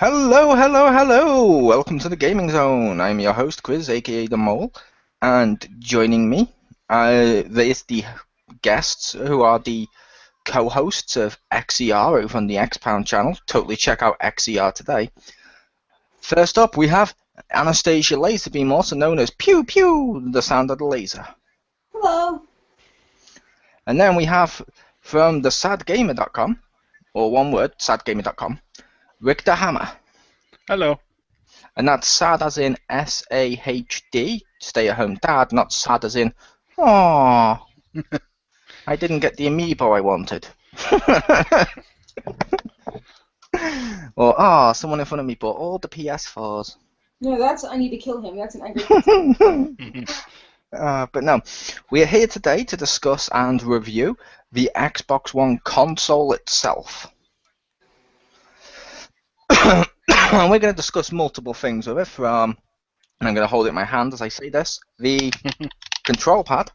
Hello, hello, hello! Welcome to the Gaming Zone. I'm your host, Chriz, aka The Mole, and joining me is the guests who are the co-hosts of XER over on the xpound channel. Totally check out XER today. First up, we have Anastasia Lazerbeam, also known as Pew Pew, the sound of the laser. Hello. And then we have from the SAHDGamer.com, or one word, SAHDGamer.com, Richter Hammer. Hello. And that's sad as in SAHD, stay-at-home dad, not sad as in, aww, I didn't get the amiibo I wanted. Or, someone in front of me bought all the PS4s. No, that's I need to kill him. That's an angry person. But no, we are here today to discuss and review the Xbox One console itself. And we're going to discuss multiple things with it, from, and I'm going to hold it in my hand as I say this, the control pad,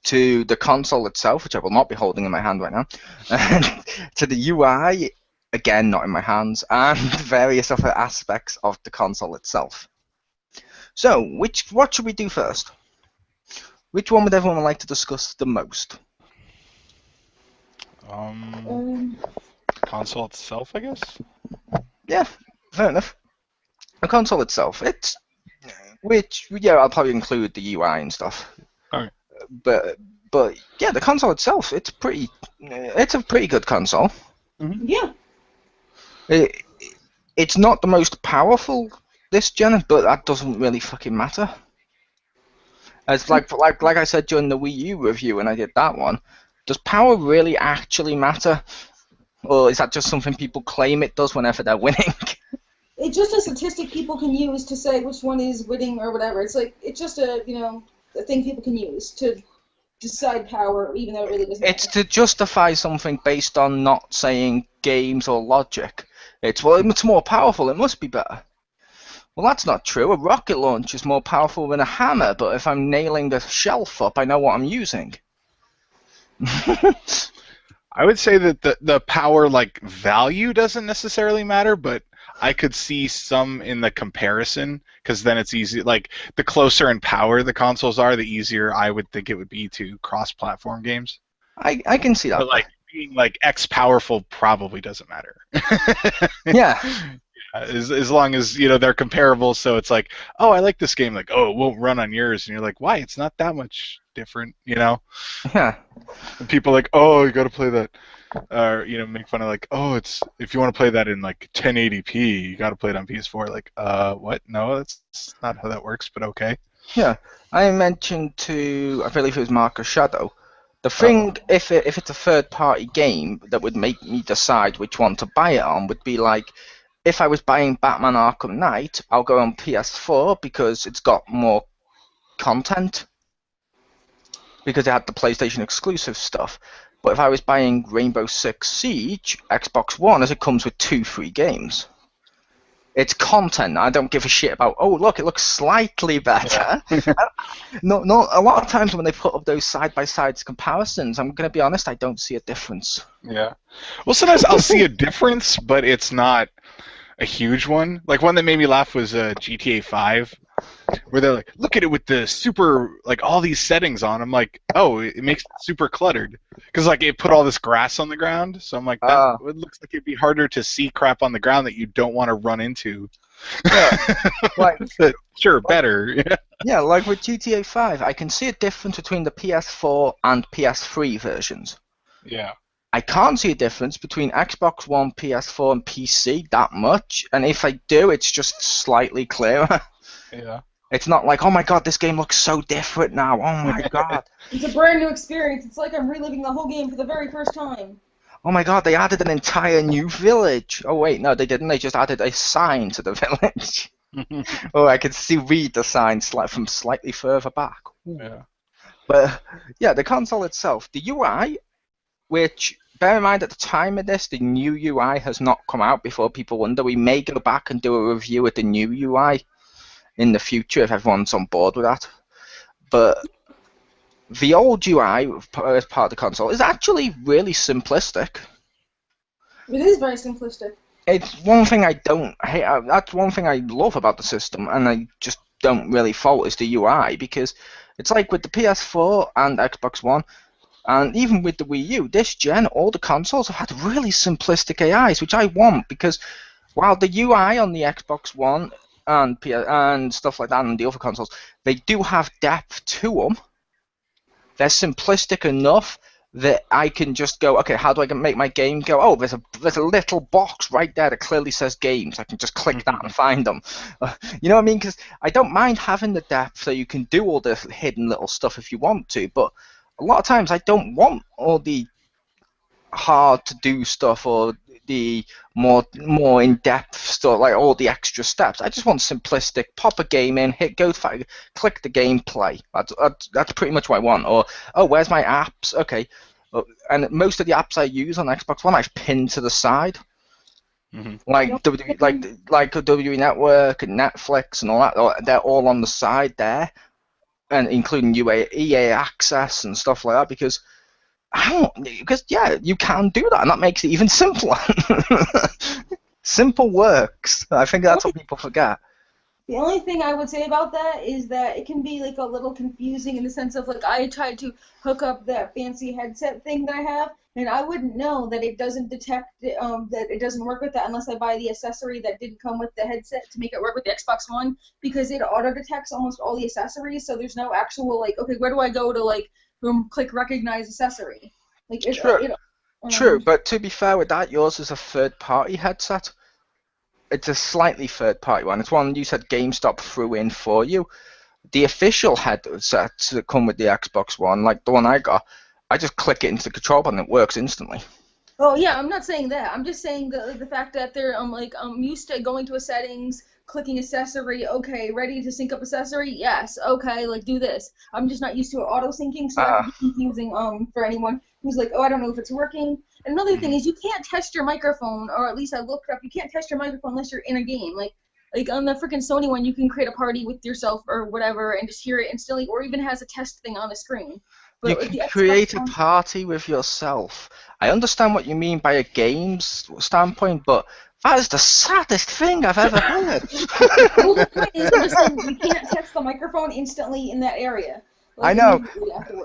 to the console itself, which I will not be holding in my hand right now, and to the UI, again not in my hands, and various other aspects of the console itself. So, what should we do first? Which one would everyone like to discuss the most? Console itself, I guess? Yeah, fair enough. The console itself, I'll probably include the UI and stuff. Alright. But yeah, the console itself, it's a pretty good console. Mm-hmm. Yeah. It's not the most powerful this gen, but that doesn't really fucking matter. As like I said during the Wii U review when I did that one, does power really actually matter? Or is that just something people claim it does whenever they're winning? It's just a statistic people can use to say which one is winning or whatever. It's just a thing people can use to decide power, even though it really doesn't. It's to justify something based on not saying games or logic. It's more powerful, it must be better. Well, that's not true. A rocket launch is more powerful than a hammer, but if I'm nailing the shelf up, I know what I'm using. I would say that the power value doesn't necessarily matter, but I could see some in the comparison, because then it's easy. Like, the closer in power the consoles are, the easier I would think it would be to cross-platform games. I can see that. But being X powerful probably doesn't matter. Yeah. As long as they're comparable, so it's like, oh, I like this game. Like, oh, it won't run on yours, and you're like, why? It's not that much different, Yeah. And people are like, oh, you got to play that, or make fun of oh, it's if you want to play that in 1080p, you got to play it on PS4. Like, what? No, that's not how that works. But okay. Yeah, I mentioned to, I believe it was Marcus Shadow, the thing, if it's a third-party game that would make me decide which one to buy it on would be if I was buying Batman Arkham Knight, I'll go on PS4 because it's got more content, because it had the PlayStation exclusive stuff. But if I was buying Rainbow Six Siege, Xbox One, as it comes with 2 free games. It's content. I don't give a shit about, oh, look, it looks slightly better. Yeah. No, a lot of times when they put up those side-by-side comparisons, I'm going to be honest, I don't see a difference. Yeah. Well, sometimes I'll see a difference, but it's not a huge one. One that made me laugh was GTA 5, where they're like, look at it with the super, all these settings on. I'm like, oh, it makes it super cluttered. Because, it put all this grass on the ground. So I'm like, that it looks like it'd be harder to see crap on the ground that you don't want to run into. Yeah. Sure, better. Yeah, like with GTA 5, I can see a difference between the PS4 and PS3 versions. Yeah. I can't see a difference between Xbox One, PS4, and PC that much, and if I do, it's just slightly clearer. Yeah. It's not like, oh my god, this game looks so different now, oh my god. It's a brand new experience. It's like I'm reliving the whole game for the very first time. Oh my god, they added an entire new village. Oh wait, no, they didn't. They just added a sign to the village. Oh, I could read the sign from slightly further back. Ooh. Yeah. But yeah, the console itself, the UI, which, bear in mind at the time of this, the new UI has not come out before people wonder. We may go back and do a review of the new UI in the future if everyone's on board with that. But the old UI as part of the console is actually really simplistic. It is very simplistic. it's one thing I don't hate. That's one thing I love about the system, and I just don't really fault is the UI, because it's like with the PS4 and Xbox One, and even with the Wii U, this gen, all the consoles have had really simplistic AIs, which I want, because while the UI on the Xbox One and and stuff like that and the other consoles, they do have depth to them. They're simplistic enough that I can just go, okay, how do I make my game go? Oh, there's a little box right there that clearly says games. I can just click that and find them. You know what I mean? Because I don't mind having the depth so you can do all the hidden little stuff if you want to, but a lot of times I don't want all the hard to do stuff or the more in-depth stuff, like all the extra steps. I just want simplistic, pop a game in, click the game, play. That's pretty much what I want. Or, oh, where's my apps? Okay. And most of the apps I use on Xbox One I've pinned to the side. Like WWE Network and Netflix and all that, they're all on the side there, and including EA Access and stuff like that, because you can do that, and that makes it even simpler. Simple works. I think that's what people forget. The only thing I would say about that is that it can be like a little confusing in the sense of like I tried to hook up that fancy headset thing that I have, and I wouldn't know that it doesn't detect that it doesn't work with that unless I buy the accessory that did come with the headset to make it work with the Xbox One, because it auto detects almost all the accessories, so there's no actual like, okay, where do I go to like click recognize accessory? Like True, but to be fair with that, yours is a third-party headset. It's a slightly third-party one. It's one you said GameStop threw in for you. The official headsets that come with the Xbox One, like the one I got, I just click it into the control button and it works instantly. Oh yeah, I'm not saying that. I'm just saying the fact that they're I'm used to going to a settings, clicking accessory, okay, ready to sync up accessory, yes, okay, like do this. I'm just not used to auto syncing, so that can be confusing for anyone who's like, oh, I don't know if it's working. And another thing is you can't test your microphone, or at least I looked up, you can't test your microphone unless you're in a game. Like on the freaking Sony one, you can create a party with yourself or whatever and just hear it instantly, or even has a test thing on the screen. But you can create a party with yourself. I understand what you mean by a games standpoint, but that is the saddest thing I've ever heard. Well, the point is, I'm just saying, you can't test the microphone instantly in that area. I know.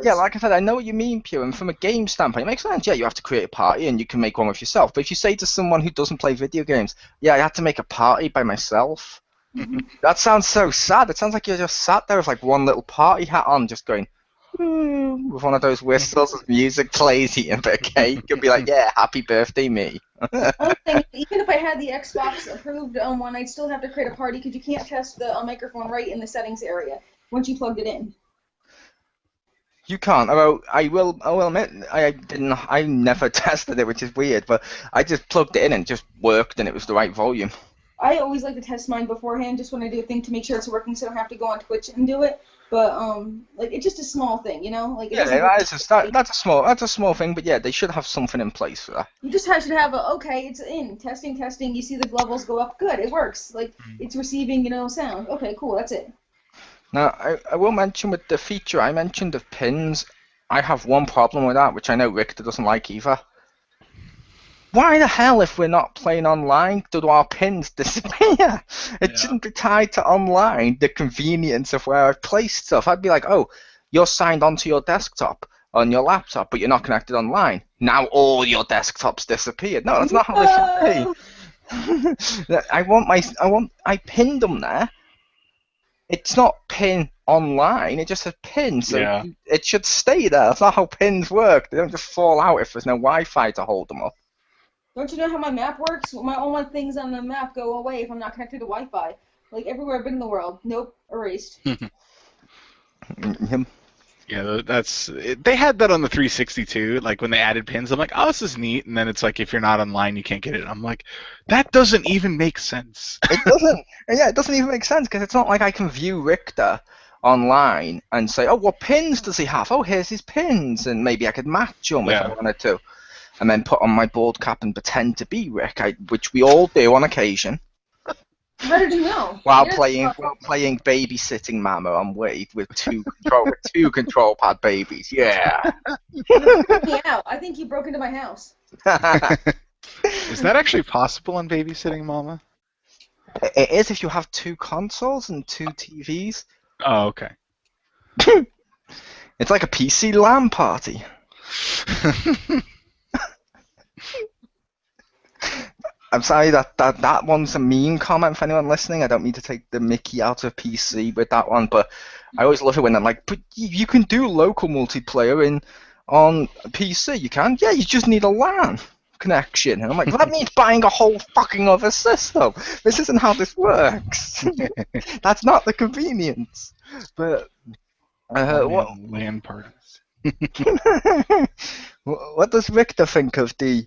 Yeah, like I said, I know what you mean, Pew, and from a game standpoint, it makes sense. Yeah, you have to create a party and you can make one with yourself. But if you say to someone who doesn't play video games, yeah, I had to make a party by myself, that sounds so sad. It sounds like you're just sat there with like one little party hat on, just going, with one of those whistles as music plays, eating a bit of cake. You'll be like, yeah, happy birthday, me. Another thing, even if I had the Xbox approved one, I'd still have to create a party because you can't test the microphone right in the settings area once you plugged it in. You can't. Although I will admit, I never tested it, which is weird. But I just plugged it in and it just worked, and it was the right volume. I always like to test mine beforehand, just when I do a thing to make sure it's working, so I don't have to go on Twitch and do it. But like it's just a small thing, you know. Like that's a small thing. But yeah, they should have something in place for that. You just should have okay, it's in testing. You see the levels go up, good, it works. Like it's receiving, sound. Okay, cool, that's it. Now, I will mention with the feature I mentioned of pins, I have one problem with that, which I know Richter doesn't like either. Why the hell, if we're not playing online, do our pins disappear? It shouldn't be tied to online, the convenience of where I've placed stuff. I'd be like, oh, you're signed onto your desktop on your laptop, but you're not connected online. Now all your desktops disappeared. No, that's not how they should be. I pinned them there. It's not pin online, it just says pin, so it should stay there. That's not how pins work. They don't just fall out if there's no Wi-Fi to hold them up. Don't you know how my map works? All my things on the map go away if I'm not connected to Wi-Fi. Like everywhere I've been in the world. Nope, erased. Yeah, they had that on the 360 too. Like when they added pins, I'm like, oh, this is neat. And then it's like, if you're not online, you can't get it. I'm like, that doesn't even make sense. It doesn't. Yeah, it doesn't even make sense because it's not like I can view Richter online and say, oh, what pins does he have? Oh, here's his pins, and maybe I could match them if I wanted to, and then put on my bald cap and pretend to be Rick, which we all do on occasion. How did you know? While playing babysitting Mama on Wade with two control pad babies. Yeah. Me out. I think you broke into my house. Is that actually possible on Babysitting Mama? It is if you have 2 consoles and 2 TVs. Oh, okay. It's like a PC LAN party. I'm sorry that one's a mean comment for anyone listening. I don't mean to take the mickey out of PC with that one, but I always love it when I'm like, but you can do local multiplayer on PC. You can? Yeah, you just need a LAN connection. And I'm like, that means buying a whole fucking other system. This isn't how this works. That's not the convenience. But what LAN parties. what does Richter think of the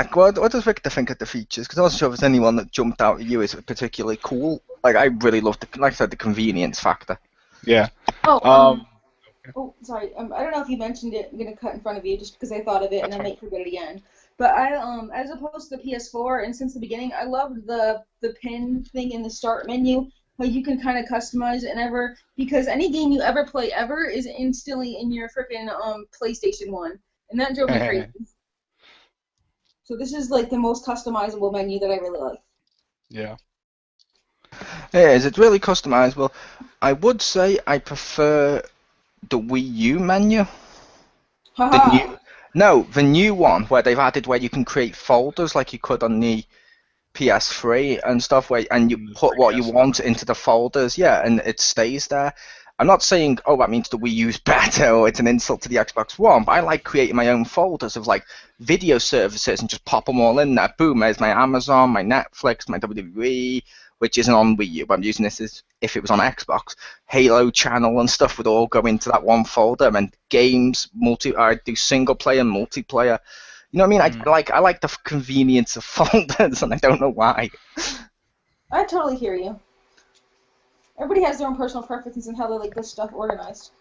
what does Richter think of the features? Because I wasn't sure if there's anyone that jumped out at you as particularly cool. Like, I really loved like I said, the convenience factor. Yeah. Oh, sorry. I don't know if you mentioned it. I'm gonna cut in front of you just because I thought of it and I might forget it again. But I as opposed to the PS4, and since the beginning, I loved the pin thing in the start menu. How you can kind of customize it because any game you ever play ever is instantly in your freaking PlayStation 1, and that drove me crazy. So this is like the most customizable menu that I really like. Yeah. Yeah, is it really customizable? I would say I prefer the Wii U menu. The new one where they've added where you can create folders like you could on the PS3 and stuff, and you put what you want into the folders, and it stays there. I'm not saying, that means the Wii U's better or it's an insult to the Xbox One, but I like creating my own folders of like video services and just pop them all in there. Boom, there's my Amazon, my Netflix, my WWE, which isn't on Wii U, but I'm using this as if it was on Xbox. Halo channel and stuff would all go into that one folder, and games, I do single player and multiplayer. You know what I mean? I like the convenience of folders, and I don't know why. I totally hear you. Everybody has their own personal preferences and how they like this stuff organized.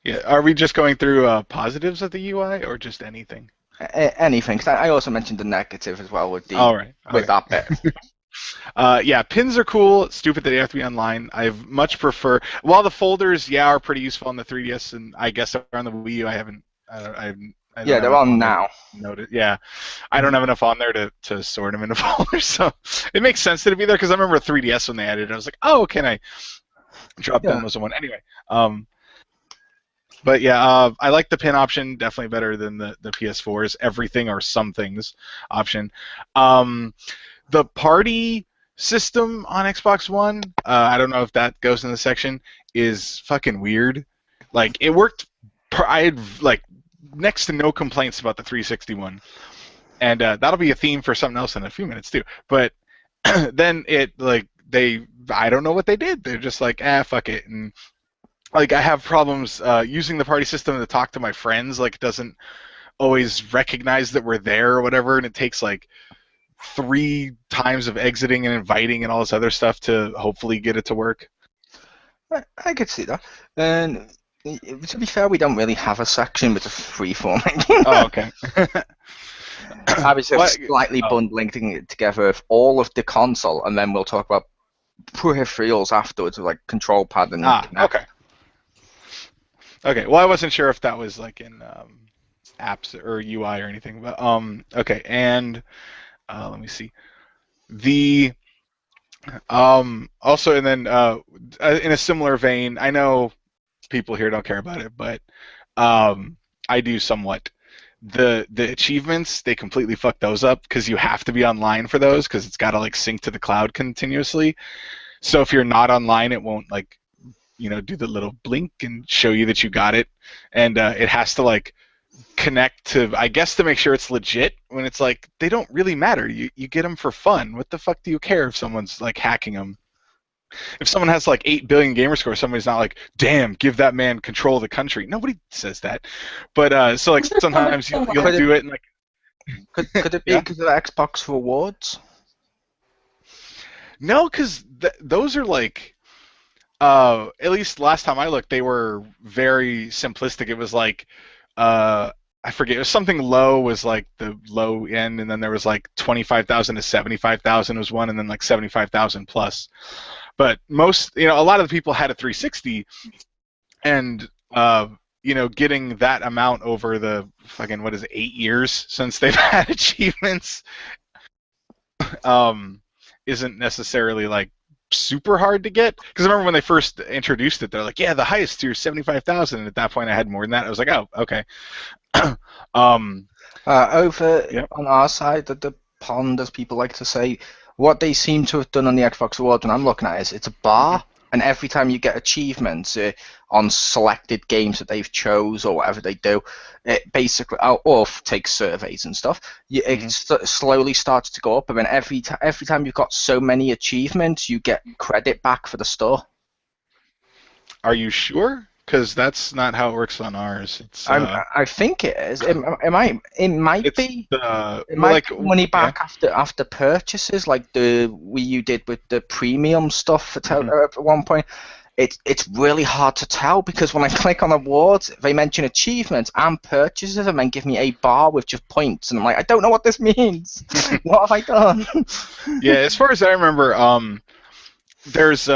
Yeah. Are we just going through positives of the UI or just anything? Anything. 'Cause I also mentioned the negative as well with the with that bit. Yeah, pins are cool. It's stupid that they have to be online. I much prefer. While the folders, are pretty useful on the 3DS, and I guess on the Wii U, I haven't. They're on now. Noted. Yeah, I don't have enough on there to sort them into folders, so it makes sense to be there because I remember 3DS when they added it. I was like, oh, can I drop them as one? Anyway, but yeah, I like the pin option definitely better than the PS4's everything or some things option. The party system on Xbox One, I don't know if that goes in the section, is fucking weird. Like, it worked. I had like next to no complaints about the 360 one, and that'll be a theme for something else in a few minutes too. But then I don't know what they did. They're just like, fuck it, and like I have problems using the party system to talk to my friends. Like, it doesn't always recognize that we're there or whatever, and it takes like 3 times of exiting and inviting and all this other stuff to hopefully get it to work. I could see that. And to be fair, we don't really have a section with a freeforming. Oh, okay. I was slightly bundling it together with all of the console, and then we'll talk about peripherals afterwards, with like control pad and. Okay. Okay. Well, I wasn't sure if that was like in apps or UI or anything, but okay. And let me see. The also, and then in a similar vein, I know people here don't care about it, but I do somewhat. The achievements, they completely fuck those up because you have to be online for those because it's got to like sync to the cloud continuously. So if you're not online, it won't like do the little blink and show you that you got it, and it has to like connect to, I guess, to make sure it's legit. When it's like they don't really matter, you get them for fun. What the fuck do you care if someone's like hacking them? If someone has like 8 billion gamer score, somebody's not like, damn, give that man control of the country. Nobody says that. But so like sometimes you'll do it and like. Could it be because of Xbox rewards? No, because those are like, at least last time I looked, they were very simplistic. It was like, I forget, it was something low was like the low end, and then there was like 25,000 to 75,000 was one, and then like 75,000 plus. But most, a lot of the people had a 360, and getting that amount over the fucking, what is it, 8 years since they've had achievements, isn't necessarily like super hard to get. Because I remember when they first introduced it, they're like, yeah, the highest tier is 75,000, and at that point I had more than that. I was like, oh, okay. Over Yep. on our side of the pond, as people like to say, what they seem to have done on the Xbox Awards, when I'm looking at it, is it's a bar, and every time you get achievements on selected games that they've chose or whatever they do, it basically, or take surveys and stuff, it slowly starts to go up, and then every time you've got so many achievements, you get credit back for the store. Are you sure? Because that's not how it works on ours. It's I think it is. It might it's be. the It might like be money back after purchases, like the Wii U did with the premium stuff at one point. It's really hard to tell because when I click on awards, they mention achievements and purchases, and then give me a bar with just points, and I'm like, I don't know what this means. What have I done? Yeah, as far as I remember, there's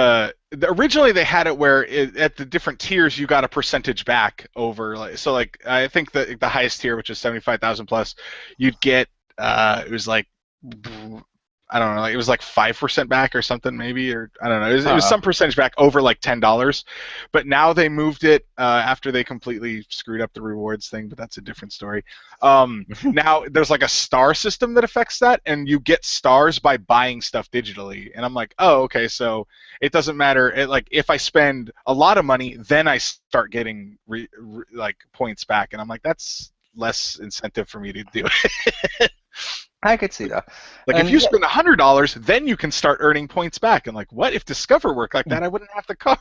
originally they had it where at the different tiers you got a percentage back over, like I think the highest tier, which is 75,000 plus, you'd get it was like, I don't know, it was like 5% back or something maybe, or I don't know, it was some percentage back over like $10. But now they moved it after they completely screwed up the rewards thing, but that's a different story. Now there's like a star system that affects that, and you get stars by buying stuff digitally. And I'm like, oh, okay, so it doesn't matter. Like if I spend a lot of money, then I start getting like points back, and I'm like, that's less incentive for me to do it. I could see that. Like if you spend $100, then you can start earning points back. And like, what if Discover worked like that? I wouldn't have the card.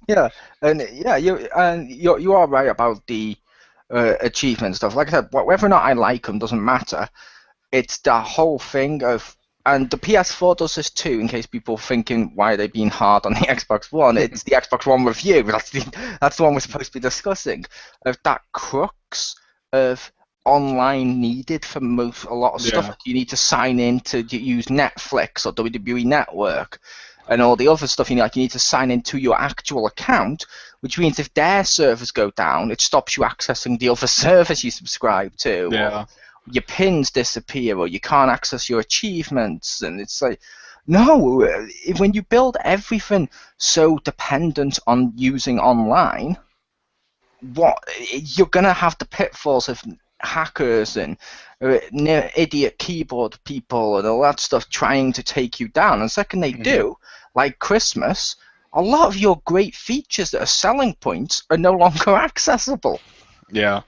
Yeah, and yeah, you are right about the achievement stuff. Like I said, whether or not I like them doesn't matter. It's the whole thing of, and the PS4 does this too. In case people are thinking why are they being hard on the Xbox One, it's the Xbox One review. That's the one we're supposed to be discussing. Of that crux of online needed for a lot of stuff. You need to sign in to use Netflix or WWE Network and all the other stuff. You need to sign into your actual account, which means if their servers go down, it stops you accessing the other service you subscribe to. Yeah. Or your pins disappear, or you can't access your achievements, and it's like, no. When you build everything so dependent on using online, you're gonna have the pitfalls of hackers and idiot keyboard people and all that stuff trying to take you down. And the second they do, like Christmas, a lot of your great features that are selling points are no longer accessible. Yeah.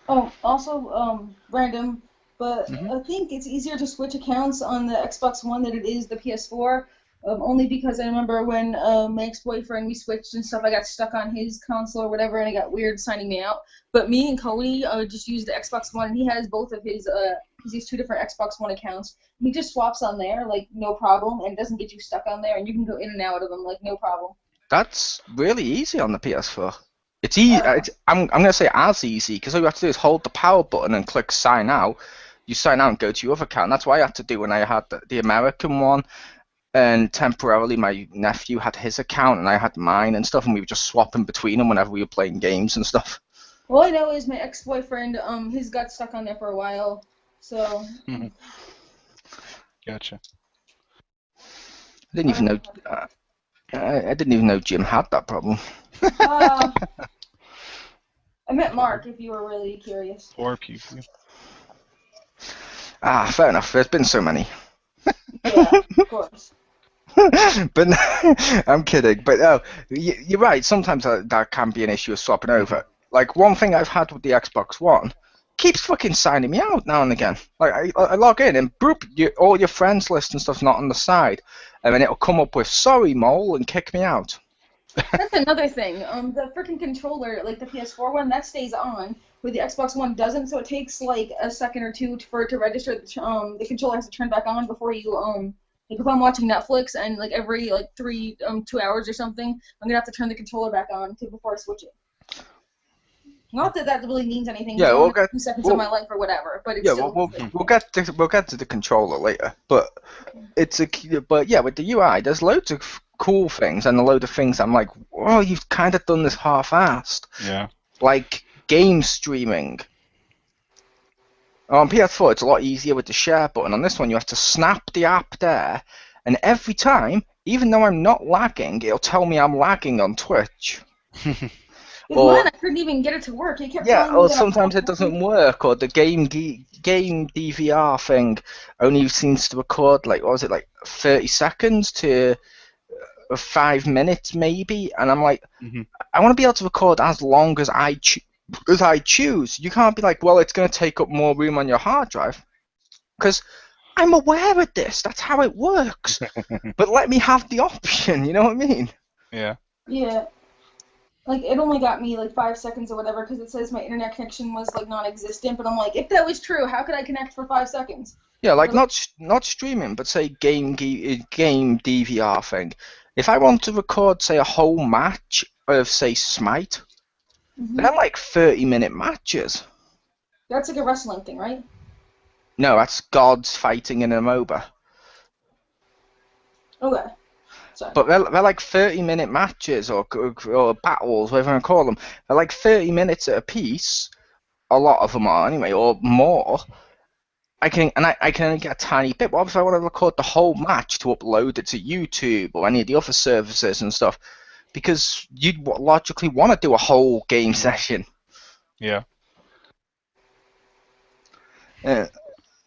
Oh, also, random, but I think it's easier to switch accounts on the Xbox One than it is the PS4. Only because I remember when my ex-boyfriend, we switched and stuff, I got stuck on his console or whatever, and it got weird signing me out. But me and Cody just used the Xbox One, and he has both of his, he's 2 different Xbox One accounts. He just swaps on there, like, no problem, and it doesn't get you stuck on there, and you can go in and out of them, like, no problem. That's really easy on the PS4. It's easy. I'm going to say as easy, because all you have to do is hold the power button and click sign out. You sign out and go to your other account. That's what I had to do when I had the American one. And temporarily, my nephew had his account, and I had mine and stuff, and we were just swapping between them whenever we were playing games and stuff. All I know is my ex-boyfriend, his got stuck on there for a while, so... Gotcha. I didn't even know... I didn't even know Jim had that problem. I meant Mark, if you were really curious. Or Pew Pew. Fair enough. There's been so many. Yeah, of course. But I'm kidding. But you're right. Sometimes that can be an issue of swapping over. Like one thing I've had with the Xbox One keeps fucking signing me out now and again. Like I log in and boop, all your friends list and stuff's not on the side, and then it'll come up with sorry mole and kick me out. That's another thing. The freaking controller, like the PS4 one, that stays on, where the Xbox One doesn't. So it takes like a second or two for it to register. The controller has to turn back on before you like if I'm watching Netflix and like every like 2 hours or something, I'm gonna have to turn the controller back on before I switch it. Not that really means anything. Yeah, we'll get 2 seconds of my life or whatever, but it's still. We'll get to the controller later, but with the UI, there's loads of cool things and a load of things I'm like, oh, you've kind of done this half-assed. Yeah. Like game streaming. On PS4, it's a lot easier with the share button. On this one, you have to snap the app there, and every time, even though I'm not lagging, it'll tell me I'm lagging on Twitch. Or, mine, I couldn't even get it to work. It kept yeah, telling me or that sometimes it doesn't work, or the game DVR thing only seems to record, like, what was it, like 30 seconds to 5 minutes maybe, and I'm like, I want to be able to record as long as I choose. You can't be like, well, it's going to take up more room on your hard drive, because I'm aware of this. That's how it works. But let me have the option. You know what I mean? Yeah. Yeah. Like, it only got me, like, 5 seconds or whatever, because it says my internet connection was, like, non-existent, but I'm like, if that was true, how could I connect for 5 seconds? Yeah, like, not streaming, but, say, game DVR thing. If I want to record, say, a whole match of, say, Smite, they're, like, 30-minute matches. That's, like, a wrestling thing, right? No, that's gods fighting in a MOBA. Okay. Sorry. But they're like 30-minute matches or battles, whatever you want to call them. They're like 30 minutes at a piece. A lot of them are anyway, or more. I can only get a tiny bit. But obviously, I want to record the whole match to upload it to YouTube or any of the other services and stuff, because you'd logically want to do a whole game session. Yeah.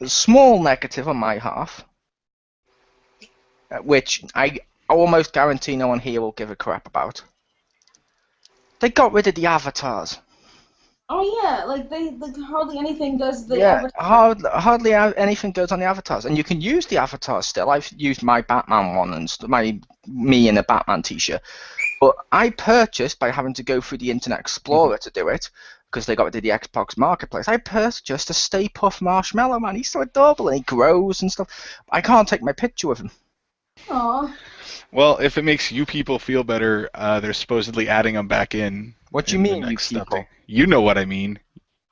Small negative on my half, which I almost guarantee no one here will give a crap about. They got rid of the avatars. Oh yeah, like hardly anything does the avatar. Hardly anything goes on the avatars, and you can use the avatars still. I've used my Batman one and me in a Batman t-shirt, but I purchased, by having to go through the Internet Explorer to do it, because they got rid of the Xbox Marketplace, I purchased a Stay Puft Marshmallow Man. He's so adorable, and he grows and stuff. I can't take my picture with him. Aww. Well, if it makes you people feel better, they're supposedly adding them back in. What do you mean, you people? You know what I mean.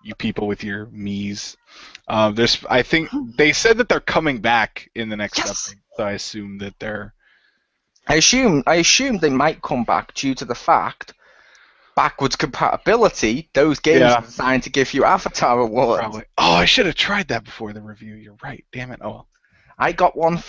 You people with your me's. I think they said that they're coming back in the next update, so I assume that they're. I assume they might come back due to the fact backwards compatibility. Those games are designed to give you avatar awards. Probably. Oh, I should have tried that before the review. You're right. Damn it. Oh. I got one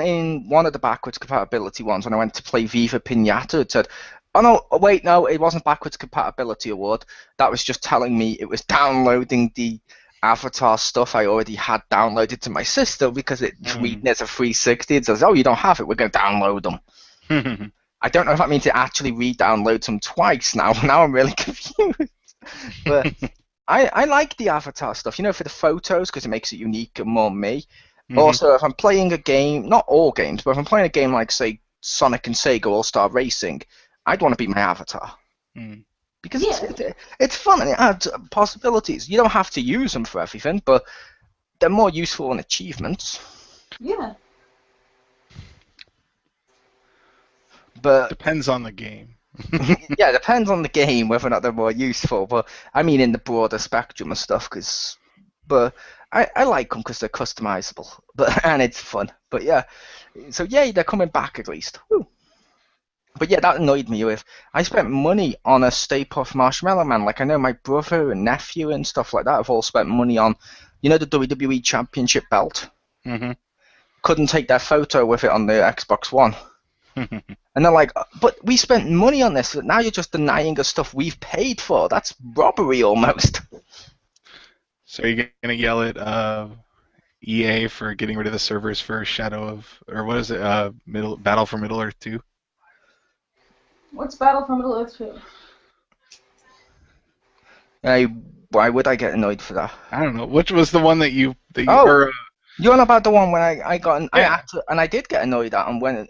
in one of the backwards compatibility ones when I went to play Viva Pinata. It said, oh no, wait, no, it wasn't backwards compatibility award. That was just telling me it was downloading the avatar stuff I already had downloaded to my system, because it's reading as a 360. It says, oh, you don't have it, we're going to download them. I don't know if that means it actually re-downloads them twice now. Now I'm really confused. But I like the avatar stuff, for the photos, because it makes it unique and more me. Also, if I'm playing a game, not all games, but if I'm playing a game like, say, Sonic and Sega All-Star Racing, I'd want to be my avatar. Because it's fun and it adds possibilities. You don't have to use them for everything, but they're more useful than achievements. Yeah. But depends on the game. Yeah, it depends on the game whether or not they're more useful. But I mean, in the broader spectrum of stuff, but I like them because they're customizable, and it's fun. But yeah, so yeah, they're coming back at least. Woo. But yeah, that annoyed me. I spent money on a Stay Puft Marshmallow Man. Like, I know my brother and nephew and stuff like that have all spent money on, the WWE Championship belt. Couldn't take their photo with it on the Xbox One. And they're like, but we spent money on this, but now you're just denying us stuff we've paid for. That's robbery almost. So are you going to yell at EA for getting rid of the servers for what is it, Battle for Middle-earth 2? What's Battle for Middle-earth 2? Why would I get annoyed for that? I don't know. Which was the one that you you're on about the one when I got I did get annoyed at, and when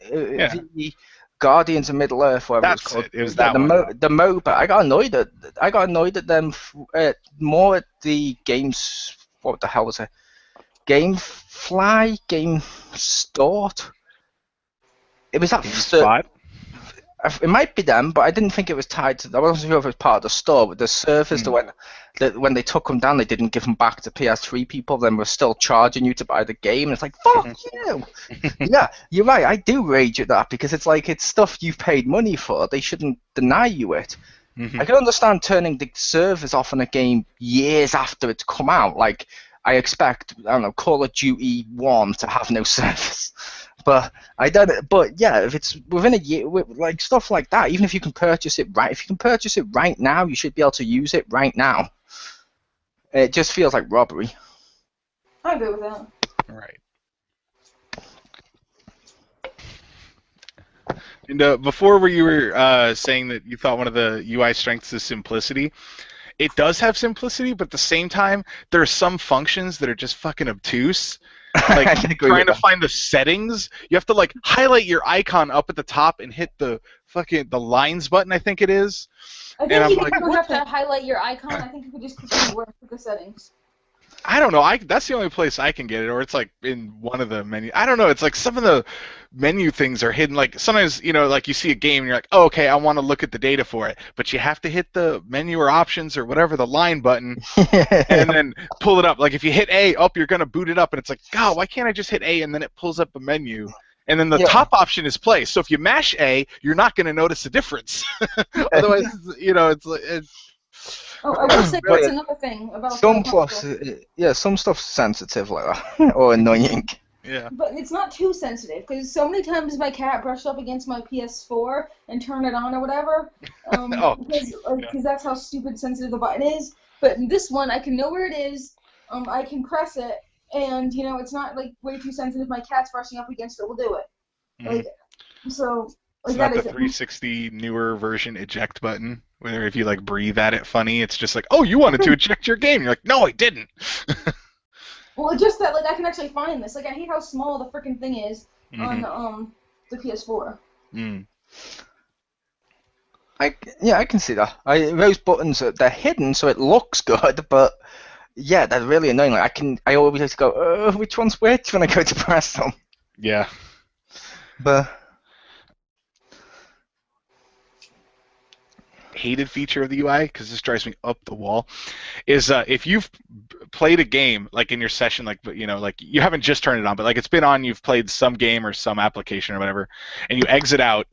the Guardians of Middle Earth, whatever That's it was called. It was that one. The MOBA. I got annoyed at them more at the games. What the hell was it? GameFly, GameStort. It was that GameSpot. It might be them, but I didn't think it was tied to. I wasn't sure if it was part of the store, but the servers when they took them down, they didn't give them back to PS3 people. Then were still charging you to buy the game, and it's like fuck you. Yeah, you're right. I do rage at that because it's like it's stuff you've paid money for. They shouldn't deny you it. I can understand turning the servers off on a game years after it's come out. Like I expect, I don't know, Call of Duty 1 to have no servers. But I don't. But yeah, if it's within a year, like stuff like that, even if you can purchase it right now, you should be able to use it right now. It just feels like robbery. I agree with that. Right. And before where you were saying that you thought one of the UI strengths is simplicity, it does have simplicity, but at the same time, there are some functions that are just fucking obtuse. Like trying to find the settings, you have to like highlight your icon up at the top and hit the lines button, I think it is. I think you don't have to highlight your icon. I think you could just click anywhere and click the settings. I don't know. That's the only place I can get it, or it's like in one of the menu. I don't know. It's like some of the menu things are hidden. Like sometimes, like you see a game and you're like, oh, okay, I want to look at the data for it, but you have to hit the menu or options or whatever, the line button, and then pull it up. Like if you hit A, you're gonna boot it up, and it's like, God, why can't I just hit A and then it pulls up a menu? And then the top option is play. So if you mash A, you're not gonna notice the difference. Otherwise, it's. Oh, I will say that's another thing about some stuff's sensitive like that or annoying. Yeah. But it's not too sensitive because so many times my cat brushed up against my PS4 and turned it on or whatever. Because that's how stupid sensitive the button is. But in this one, I can know where it is. I can press it, and it's not like way too sensitive. My cat's brushing up against it will do it. It's not the 360 newer version eject button, where if you like breathe at it funny, it's just like, oh, you wanted to eject your game. You're like, no, I didn't. Well, it's just that I can actually find this. I hate how small the freaking thing is on the PS4. I can see that. Those buttons they're hidden, so it looks good, but yeah, they're really annoying. Like I always have to go, which one's which when I go to press them. Yeah. But. Hated feature of the UI, because this drives me up the wall, is if you've played a game like in your session, like you haven't just turned it on, but like it's been on, you've played some game or some application or whatever, and you exit out.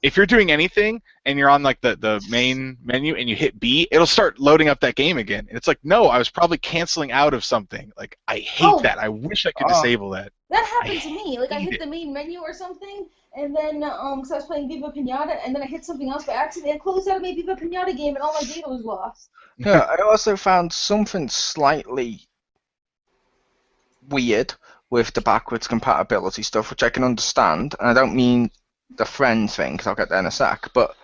If you're doing anything and you're on like the main menu and you hit B, it'll start loading up that game again. And it's like, no, I was probably canceling out of something. Like I hate that. I wish I could disable that. That happened to me. Like I hit the main menu or something. And then, because I was playing Viva Pinata, and then I hit something else by accident, and closed out of my Viva Pinata game, and all my data was lost. Yeah, I also found something slightly weird with the backwards compatibility stuff, which I can understand, and I don't mean the friend thing, because I'll get there in a sec, but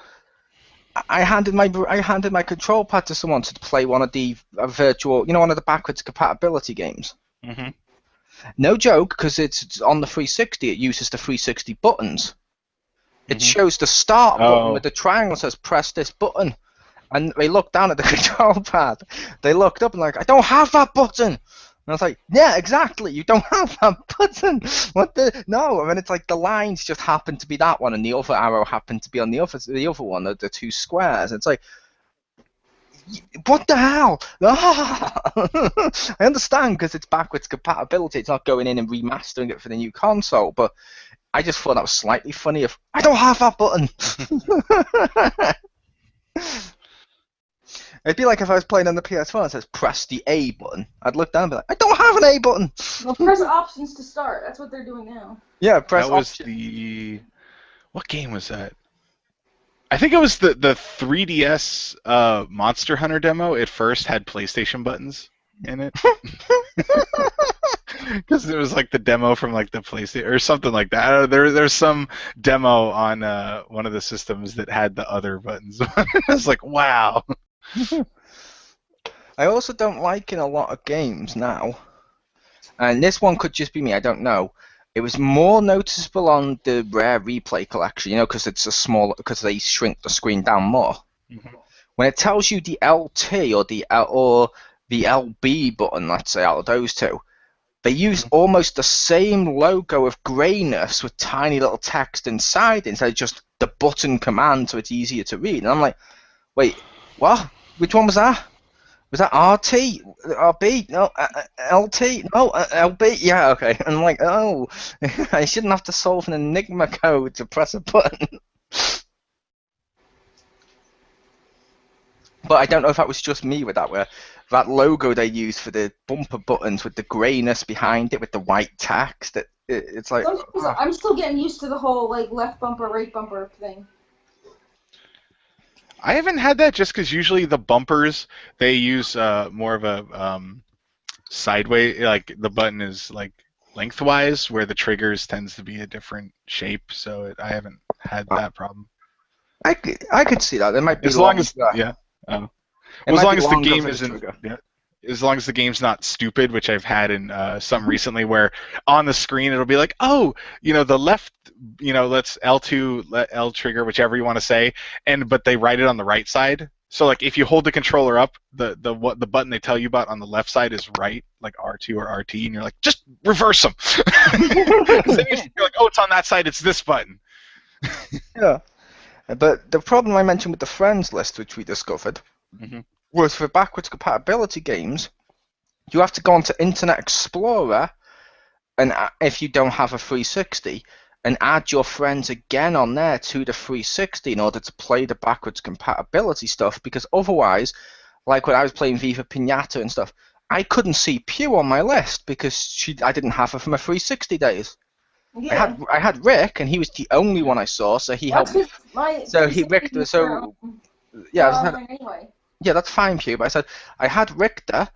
I handed my control pad to someone to play one of the virtual, one of the backwards compatibility games. Mm-hmm. No joke, because it's on the 360, it uses the 360 buttons. It shows the start button with the triangle that says press this button. And they looked down at the control pad. They looked up and like, I don't have that button. And I was like, yeah, exactly, you don't have that button. What the? No, I mean, it's like the lines just happen to be that one and the other arrow happened to be on the other one, the two squares. It's like, what the hell? I understand because it's backwards compatibility. It's not going in and remastering it for the new console, but I just thought that was slightly funny. If I don't have that button, it'd be like if I was playing on the PS4 and it says press the A button. I'd look down and be like, I don't have an A button. Well, press options to start. That's what they're doing now. Yeah, press options. What game was that? I think it was the 3DS Monster Hunter demo. It first had PlayStation buttons in it. Because it was like the demo from like the PlayStation or something like that. I don't know, there's some demo on one of the systems that had the other buttons. I was like, wow. I also don't like in a lot of games now, and this one could just be me, I don't know. It was more noticeable on the Rare Replay collection, because it's because they shrink the screen down more. When it tells you the LT or the LB button, let's say out of those two, they use almost the same logo of grayness with tiny little text inside instead of just the button command so it's easier to read. And I'm like, wait, what? Which one was that? Was that RT? RB? No, LT? No, LB? Yeah, okay. And I'm like, oh, I shouldn't have to solve an Enigma code to press a button. But I don't know if that was just me with that, where that logo they use for the bumper buttons with the greyness behind it with the white text, it's like... I'm still getting used to the whole like left bumper, right bumper thing. I haven't had that just because usually the bumpers, they use more of a sideways, like the button is like lengthwise, where the triggers tends to be a different shape, so I haven't had that problem. I could see that. There might be as long as as long as the game isn't as long as the game's not stupid, which I've had in some recently, where on the screen it'll be like, oh, the left, let's L2, L trigger, whichever you want to say, but they write it on the right side. So like if you hold the controller up, the button they tell you about on the left side is right, like R2 or RT, and you're like, just reverse them. Then you're like, oh, it's on that side, it's this button. Yeah. But the problem I mentioned with the friends list, which we discovered, was for backwards compatibility games, you have to go onto Internet Explorer, and if you don't have a 360, and add your friends again on there to the 360 in order to play the backwards compatibility stuff, because otherwise, like when I was playing Viva Pinata and stuff, I couldn't see Pew on my list because I didn't have her from my 360 days. Yeah. I had Rick, and he was the only one I saw, so he helped me. So he Richter, so anyway. Yeah, that's fine, Pew. But I said I had Richter,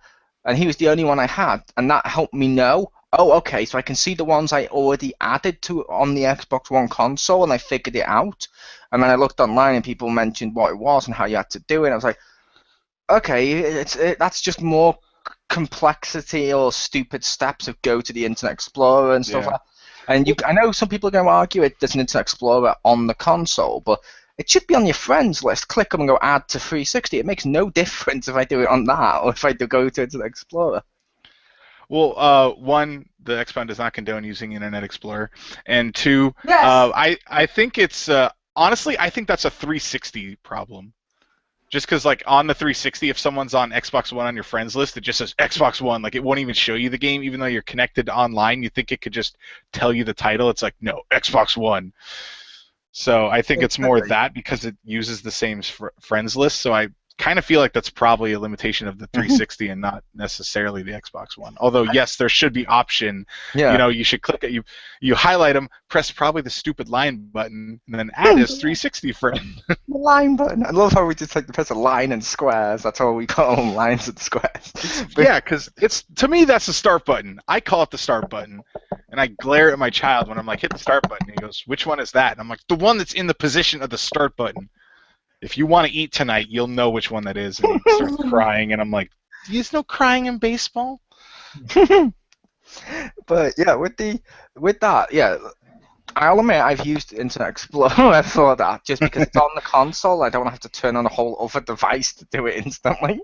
and he was the only one I had, and that helped me know. Oh, okay, so I can see the ones I already added to on the Xbox One console, and I figured it out. And then I looked online, and people mentioned what it was and how you had to do it. And I was like, okay, that's just more complexity or stupid steps of go to the Internet Explorer and stuff like that. And I know some people are going to argue there's an Internet Explorer on the console, but it should be on your friends list. Click them and go add to 360. It makes no difference if I do it on that or if I do go to Internet Explorer. Well, one, the xpound does not condone using Internet Explorer, and two, I think it's honestly, I think that's a 360 problem. Just because, like, on the 360, if someone's on Xbox One on your friends list, it just says Xbox One. Like, it won't even show you the game, even though you're connected online. You think it could just tell you the title. It's like, no, Xbox One. So I think it's more that because it uses the same friends list. So I kind of feel like that's probably a limitation of the 360 and not necessarily the Xbox One. Although, yes, there should be option. Yeah. You should click it. You highlight them, press probably the stupid line button, and then add as 360 friend. The line button. I love how we just press a line and squares. That's all we call them, lines and squares. Yeah, because to me that's the start button. I call it the start button, and I glare at my child when I'm like, hit the start button. And he goes, which one is that? And I'm like, the one that's in the position of the start button. If you want to eat tonight, you'll know which one that is. And he starts crying, and I'm like, there's no crying in baseball. But yeah, with that, yeah, I'll admit I've used Internet Explorer for that, just because it's on the console. I don't have to turn on a whole other device to do it instantly.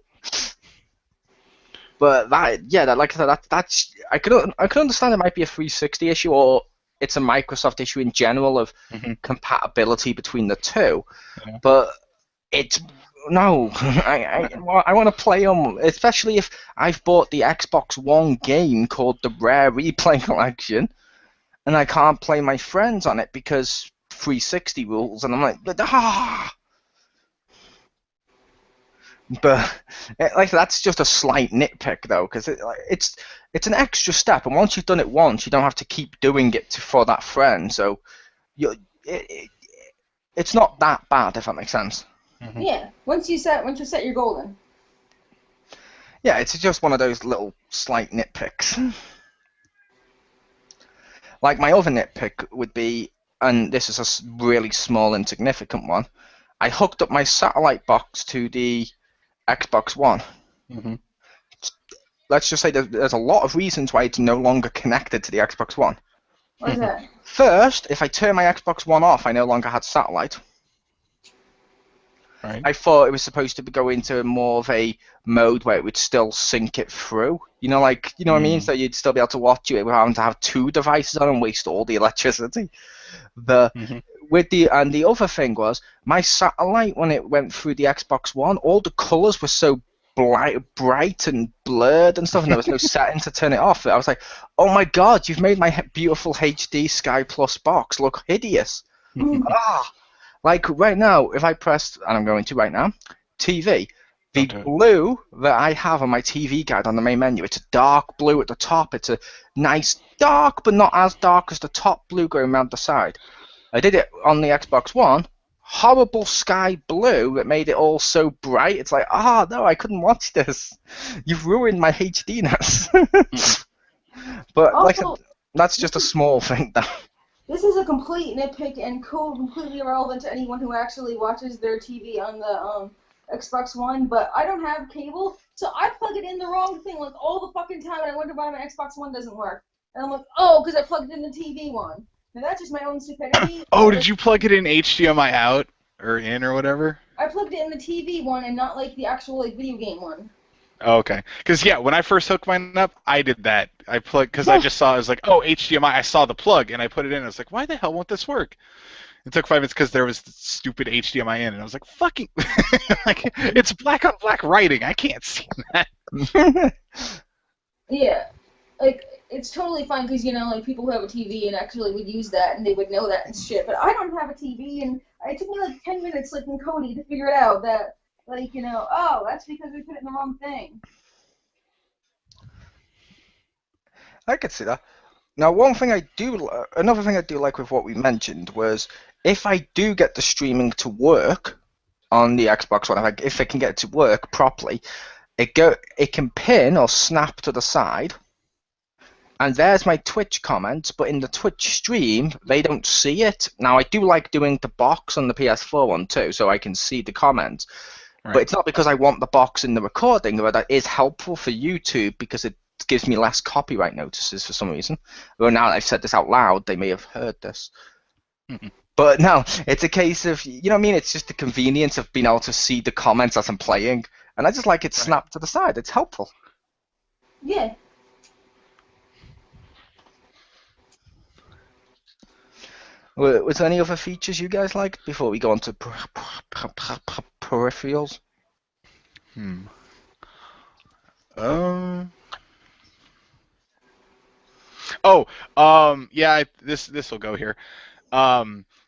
But like I said, that's I could understand it might be a 360 issue, or it's a Microsoft issue in general of compatibility between the two. Yeah. But it's no, I want to play them, especially if I've bought the Xbox One game called the Rare Replay Collection, and I can't play my friends on it because 360 rules, and I'm like, ah. But like that's just a slight nitpick though, because it's an extra step, and once you've done it once, you don't have to keep doing it for that friend. So it's not that bad, if that makes sense. Mm-hmm. Yeah, once you set your goal, then. Yeah, it's just one of those little slight nitpicks. Like my other nitpick would be, and this is a really small, insignificant one. I hooked up my satellite box to the Xbox One. Mm-hmm. Let's just say there's a lot of reasons why it's no longer connected to the Xbox One. What is that? First, if I turn my Xbox One off, I no longer had satellite. Right. I thought it was supposed to go into more of a mode where it would still sync it through. You know, what I mean? So you'd still be able to watch it without having to have two devices on and waste all the electricity. Mhm. And the other thing was my satellite, when it went through the Xbox One, all the colors were so bright and blurred and stuff, and there was no setting to turn it off. I was like, oh my god, you've made my beautiful HD Sky Plus box look hideous. Like right now, if I pressed, and I'm going to right now, TV, the blue that I have on my TV guide on the main menu, it's a dark blue at the top. It's a nice dark, but not as dark as the top blue going around the side. I did it on the Xbox One. Horrible sky blue that made it all so bright. It's like, no, I couldn't watch this. You've ruined my HDness. But Also, that's just a small thing, though. This is a complete nitpick and completely irrelevant to anyone who actually watches their TV on the Xbox One, but I don't have cable, so I plug it in the wrong thing like all the fucking time, and I wonder why my Xbox One doesn't work. And I'm like, because I plugged in the TV one. Now that's just my own stupidity. Did you plug it in HDMI out or in or whatever? I plugged it in the TV one and not like the actual video game one. Oh, okay. Because, when I first hooked mine up, I did that. I plugged, because I just saw, I was like, HDMI, I saw the plug, and I put it in, and I was like, why the hell won't this work? It took 5 minutes because there was stupid HDMI in, and I was like, fucking, it's black on black writing, I can't see that. Yeah, it's totally fine because, people who have a TV and actually would use that, and they would know that and shit, but I don't have a TV, and it took me 10 minutes, in Cody, to figure it out, that... that's because we put it in the wrong thing. I could see that. Now, another thing I do like with what we mentioned was if I do get the streaming to work on the Xbox One, if I can get it to work properly, it can pin or snap to the side, and there's my Twitch comments, but in the Twitch stream, they don't see it. Now, I do like doing the box on the PS4 one too, so I can see the comments. Right. But it's not because I want the box in the recording, but that is helpful for YouTube because it gives me less copyright notices for some reason. Well, now that I've said this out loud, they may have heard this. Mm-hmm. But no, it's a case of, you know what I mean? It's just the convenience of being able to see the comments as I'm playing. And I just like it snapped to the side. It's helpful. Yeah. Was there any other features you guys liked before we go on to peripherals? This will go here.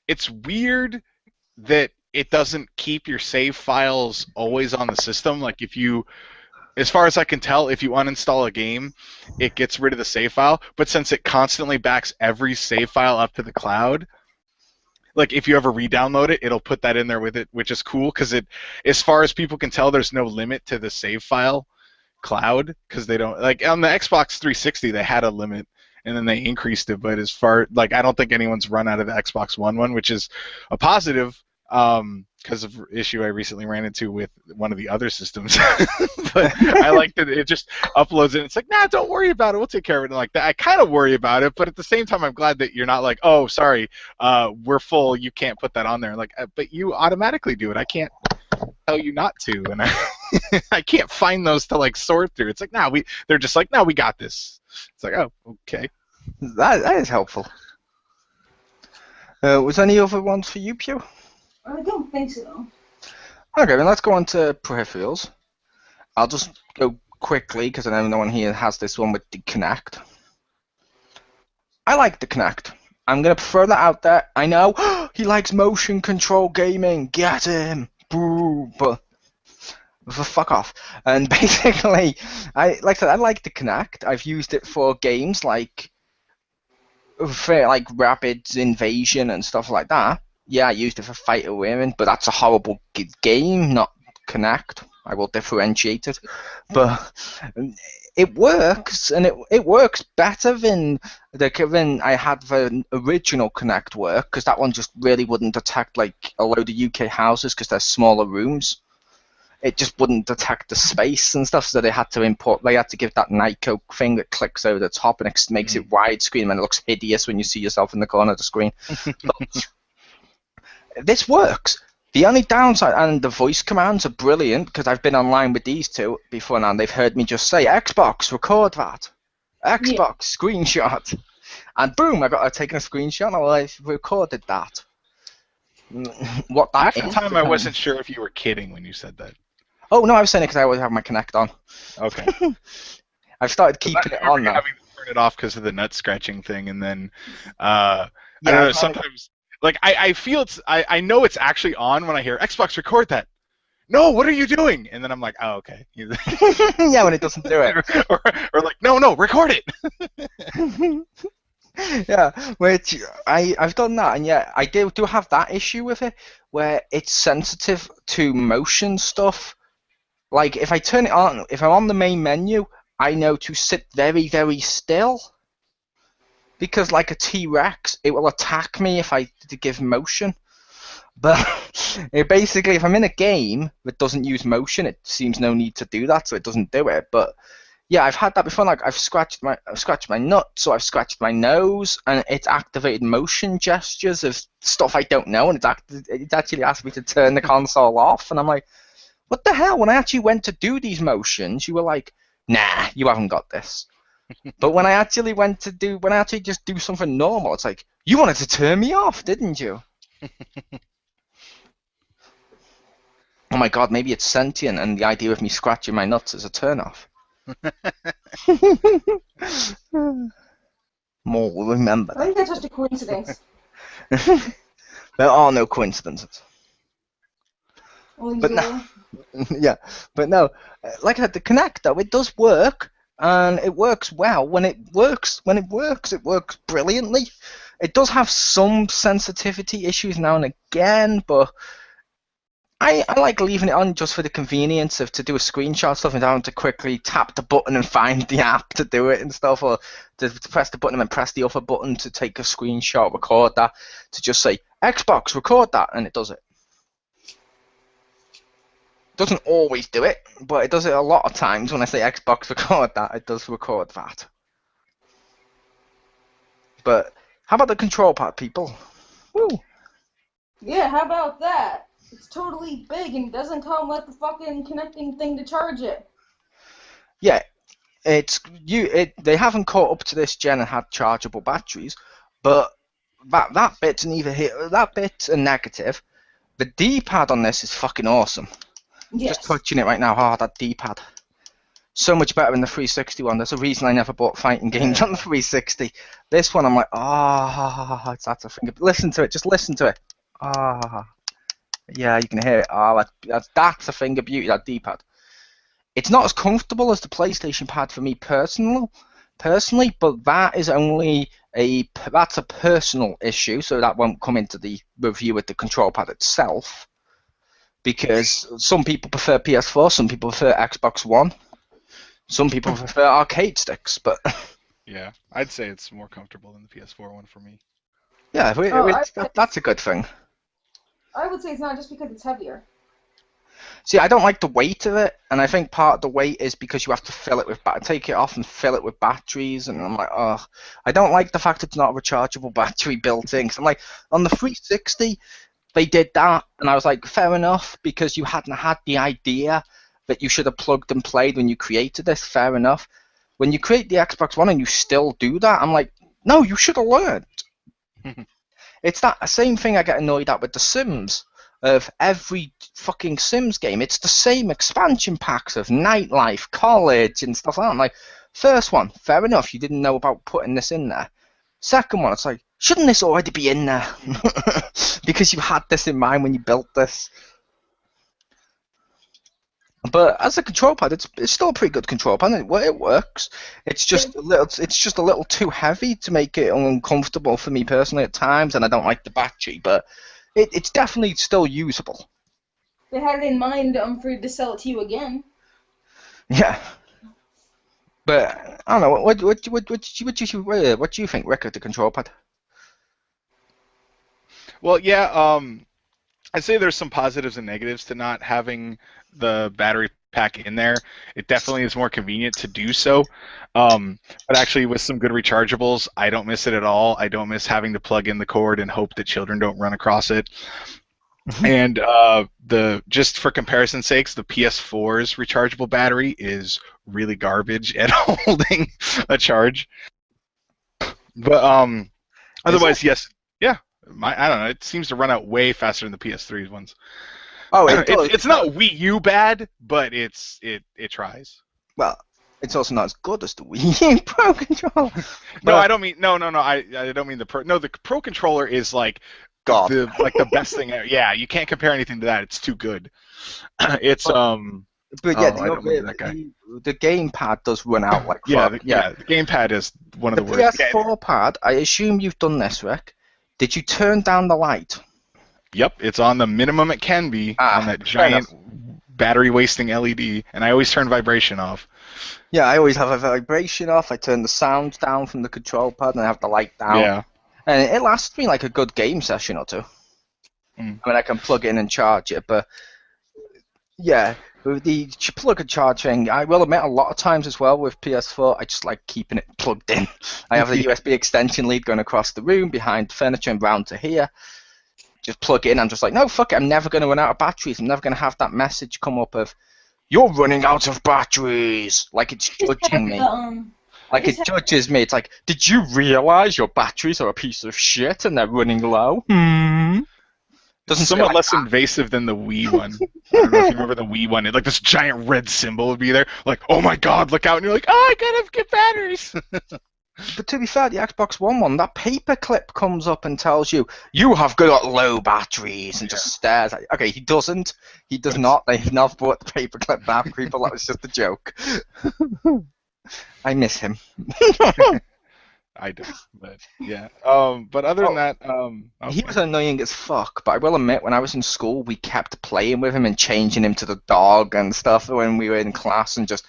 It's weird that it doesn't keep your save files always on the system. Like as far as I can tell, if you uninstall a game, it gets rid of the save file. But since it constantly backs every save file up to the cloud, like if you ever re-download it, it'll put that in there with it, which is cool because as far as people can tell, there's no limit to the save file cloud because they don't, like on the Xbox 360 they had a limit and then they increased it, but as far, I don't think anyone's run out of the Xbox One, which is a positive because of issue I recently ran into with one of the other systems. But I like that it just uploads it. It's like, nah, don't worry about it. We'll take care of it. And like that, I kind of worry about it, but at the same time, I'm glad that you're not like, oh, sorry, we're full. You can't put that on there. Like, but you automatically do it. I can't tell you not to, and I can't find those to sort through. It's like, they're just like, no, we got this. It's like, oh, okay. That is helpful. Was there any other ones for you, Pew? I don't think so. Okay, then let's go on to peripherals. I'll just go quickly because I know no one here has this one with the Kinect. I like the Kinect. I'm going to throw that out there. I know he likes motion control gaming. Get him. Boo. But fuck off. And basically, I like the Kinect. I've used it for games like Rapid Invasion and stuff like that. Yeah, I used it for Fighter Women, but that's a horrible game, not Kinect. I will differentiate it. But it works, and it works better than I had the original Kinect work, because that one just really wouldn't detect a load of UK houses because they're smaller rooms. It just wouldn't detect the space and stuff, so they had to give that Nyko thing that clicks over the top and it makes it widescreen, and it looks hideous when you see yourself in the corner of the screen. This works. The only downside, and the voice commands are brilliant because I've been online with these two before now, and they've heard me just say Xbox, record that, Xbox, screenshot, and boom, I've taken a screenshot and I've recorded that. What that Half the is? time I wasn't sure if you were kidding when you said that. Oh no, I was saying it because I always have my Kinect on. Okay. I've started keeping it on now. Having to turn it off because of the nut scratching thing, and then I don't know. Sometimes, like I feel I know it's actually on when I hear Xbox record that. No, what are you doing? And then I'm like, oh, okay. Yeah, when it doesn't do it. or like, no, record it. Yeah, which I've done that, and yeah, I do have that issue with it where it's sensitive to motion stuff. Like if I turn it on, if I'm on the main menu, I know to sit very, very still. Because like a T-Rex, it will attack me if I give motion. But basically, if I'm in a game that doesn't use motion, it seems no need to do that, so it doesn't do it. But yeah, I've had that before. Like I've scratched my nuts, or I've scratched my nose, and it's activated motion gestures of stuff I don't know, and it's actually asked me to turn the console off, and I'm like, what the hell? When I actually went to do these motions, you were like, nah, you haven't got this. But when I actually just do something normal, it's like, you wanted to turn me off, didn't you? Oh my god, maybe it's sentient, and the idea of me scratching my nuts is a turn-off. More will remember. I think that's just a coincidence. There are no coincidences. Only But zero. Yeah, but no, like I said, the Kinect though, it does work, and it works well. When it works, it works brilliantly. It does have some sensitivity issues now and again, but I like leaving it on just for the convenience of to do a screenshot stuff and having to quickly tap the button and find the app to do it and stuff, or to press the button and then press the other button to take a screenshot, record that, to just say Xbox, record that, and it does it. Doesn't always do it, but it does it a lot of times. When I say Xbox record that, it does record that. But how about the control pad, people? Woo. Yeah, how about that? It's totally big and doesn't come with the fucking connecting thing to charge it. Yeah, they haven't caught up to this gen and had chargeable batteries, but that bit's neither here. That bit's a negative. The D-pad on this is fucking awesome. Yes. Just touching it right now. Oh, that D-pad. So much better than the 360 one. There's a reason I never bought fighting games on the 360. This one, I'm like, that's a finger. Listen to it. Just listen to it. Yeah, you can hear it. That's a finger beauty, that D-pad. It's not as comfortable as the PlayStation pad for me personally, but that's a personal issue, so that won't come into the review of the control pad itself. Because some people prefer PS4, some people prefer Xbox One, some people prefer arcade sticks, but yeah, I'd say it's more comfortable than the PS4 one for me. Yeah, that's a good thing. I would say it's not just because it's heavier. See, I don't like the weight of it, and I think part of the weight is because you have to fill it with take it off and fill it with batteries, and I'm like, I don't like the fact it's not a rechargeable battery built in. 'Cause I'm like, on the 360, they did that, and I was like, fair enough, because you hadn't had the idea that you should have plugged and played when you created this. Fair enough. When you create the Xbox One and you still do that, I'm like, no, you should have learned. It's that same thing I get annoyed at with the Sims. Of every fucking Sims game, it's the same expansion packs of nightlife, college, and stuff like that. I'm like, first one, fair enough, you didn't know about putting this in there. Second one, it's like, shouldn't this already be in there? Because you had this in mind when you built this. But as a control pad, it's still a pretty good control pad. It works. It's just a little too heavy to make it uncomfortable for me personally at times, and I don't like the battery, but it's definitely still usable. They had it in mind to sell it to you again. Yeah. But I don't know. What do you think, Rick, of the control pad? Well, yeah. I'd say there's some positives and negatives to not having the battery pack in there. It definitely is more convenient to do so. But actually, with some good rechargeables, I don't miss it at all. I don't miss having to plug in the cord and hope that children don't run across it. And just for comparison's sakes, the PS4's rechargeable battery is really garbage at holding a charge. But otherwise, yes, yeah. I don't know. It seems to run out way faster than the PS3's ones. Oh, it does. It's not Wii U bad, but it tries. Well, it's also not as good as the Wii U Pro controller. No, I don't mean no. I don't mean the Pro. No, the Pro controller is like God. the best thing ever. Yeah, you can't compare anything to that. It's too good. It's But yeah, the gamepad does run out like fuck. The gamepad is one of the worst. The PS4 pad, I assume you've done this, Rick. Did you turn down the light? Yep, it's on the minimum it can be on that giant battery-wasting LED, and I always turn vibration off. Yeah, I always have a vibration off. I turn the sound down from the control pad, and I have the light down. Yeah. And it lasts me like a good game session or two. I mean, I can plug it in and charge it, but yeah, with the plug and charge thing, I will admit a lot of times as well with PS4, I just like keeping it plugged in. I have the USB extension lead going across the room, behind furniture and round to here. Just plug it in. I'm just like, no, fuck it. I'm never going to run out of batteries. I'm never going to have that message come up of, you're running out of batteries. Like it's judging me. Like it judges me. It's like, did you realize your batteries are a piece of shit and they're running low? Doesn't somewhat less invasive than the Wii one. I don't know if you remember the Wii one. Like this giant red symbol would be there. Like, oh my god, look out. And you're like, oh, I gotta get batteries. But to be fair, the Xbox One, that paperclip comes up and tells you, you have got low batteries, and just stares at you. Okay, he doesn't. He does not. They've not brought the paperclip back, people. That was just a joke. I miss him. I don't, but yeah. But other than that, okay. He was annoying as fuck. But I will admit, when I was in school, we kept playing with him and changing him to the dog and stuff when we were in class, and just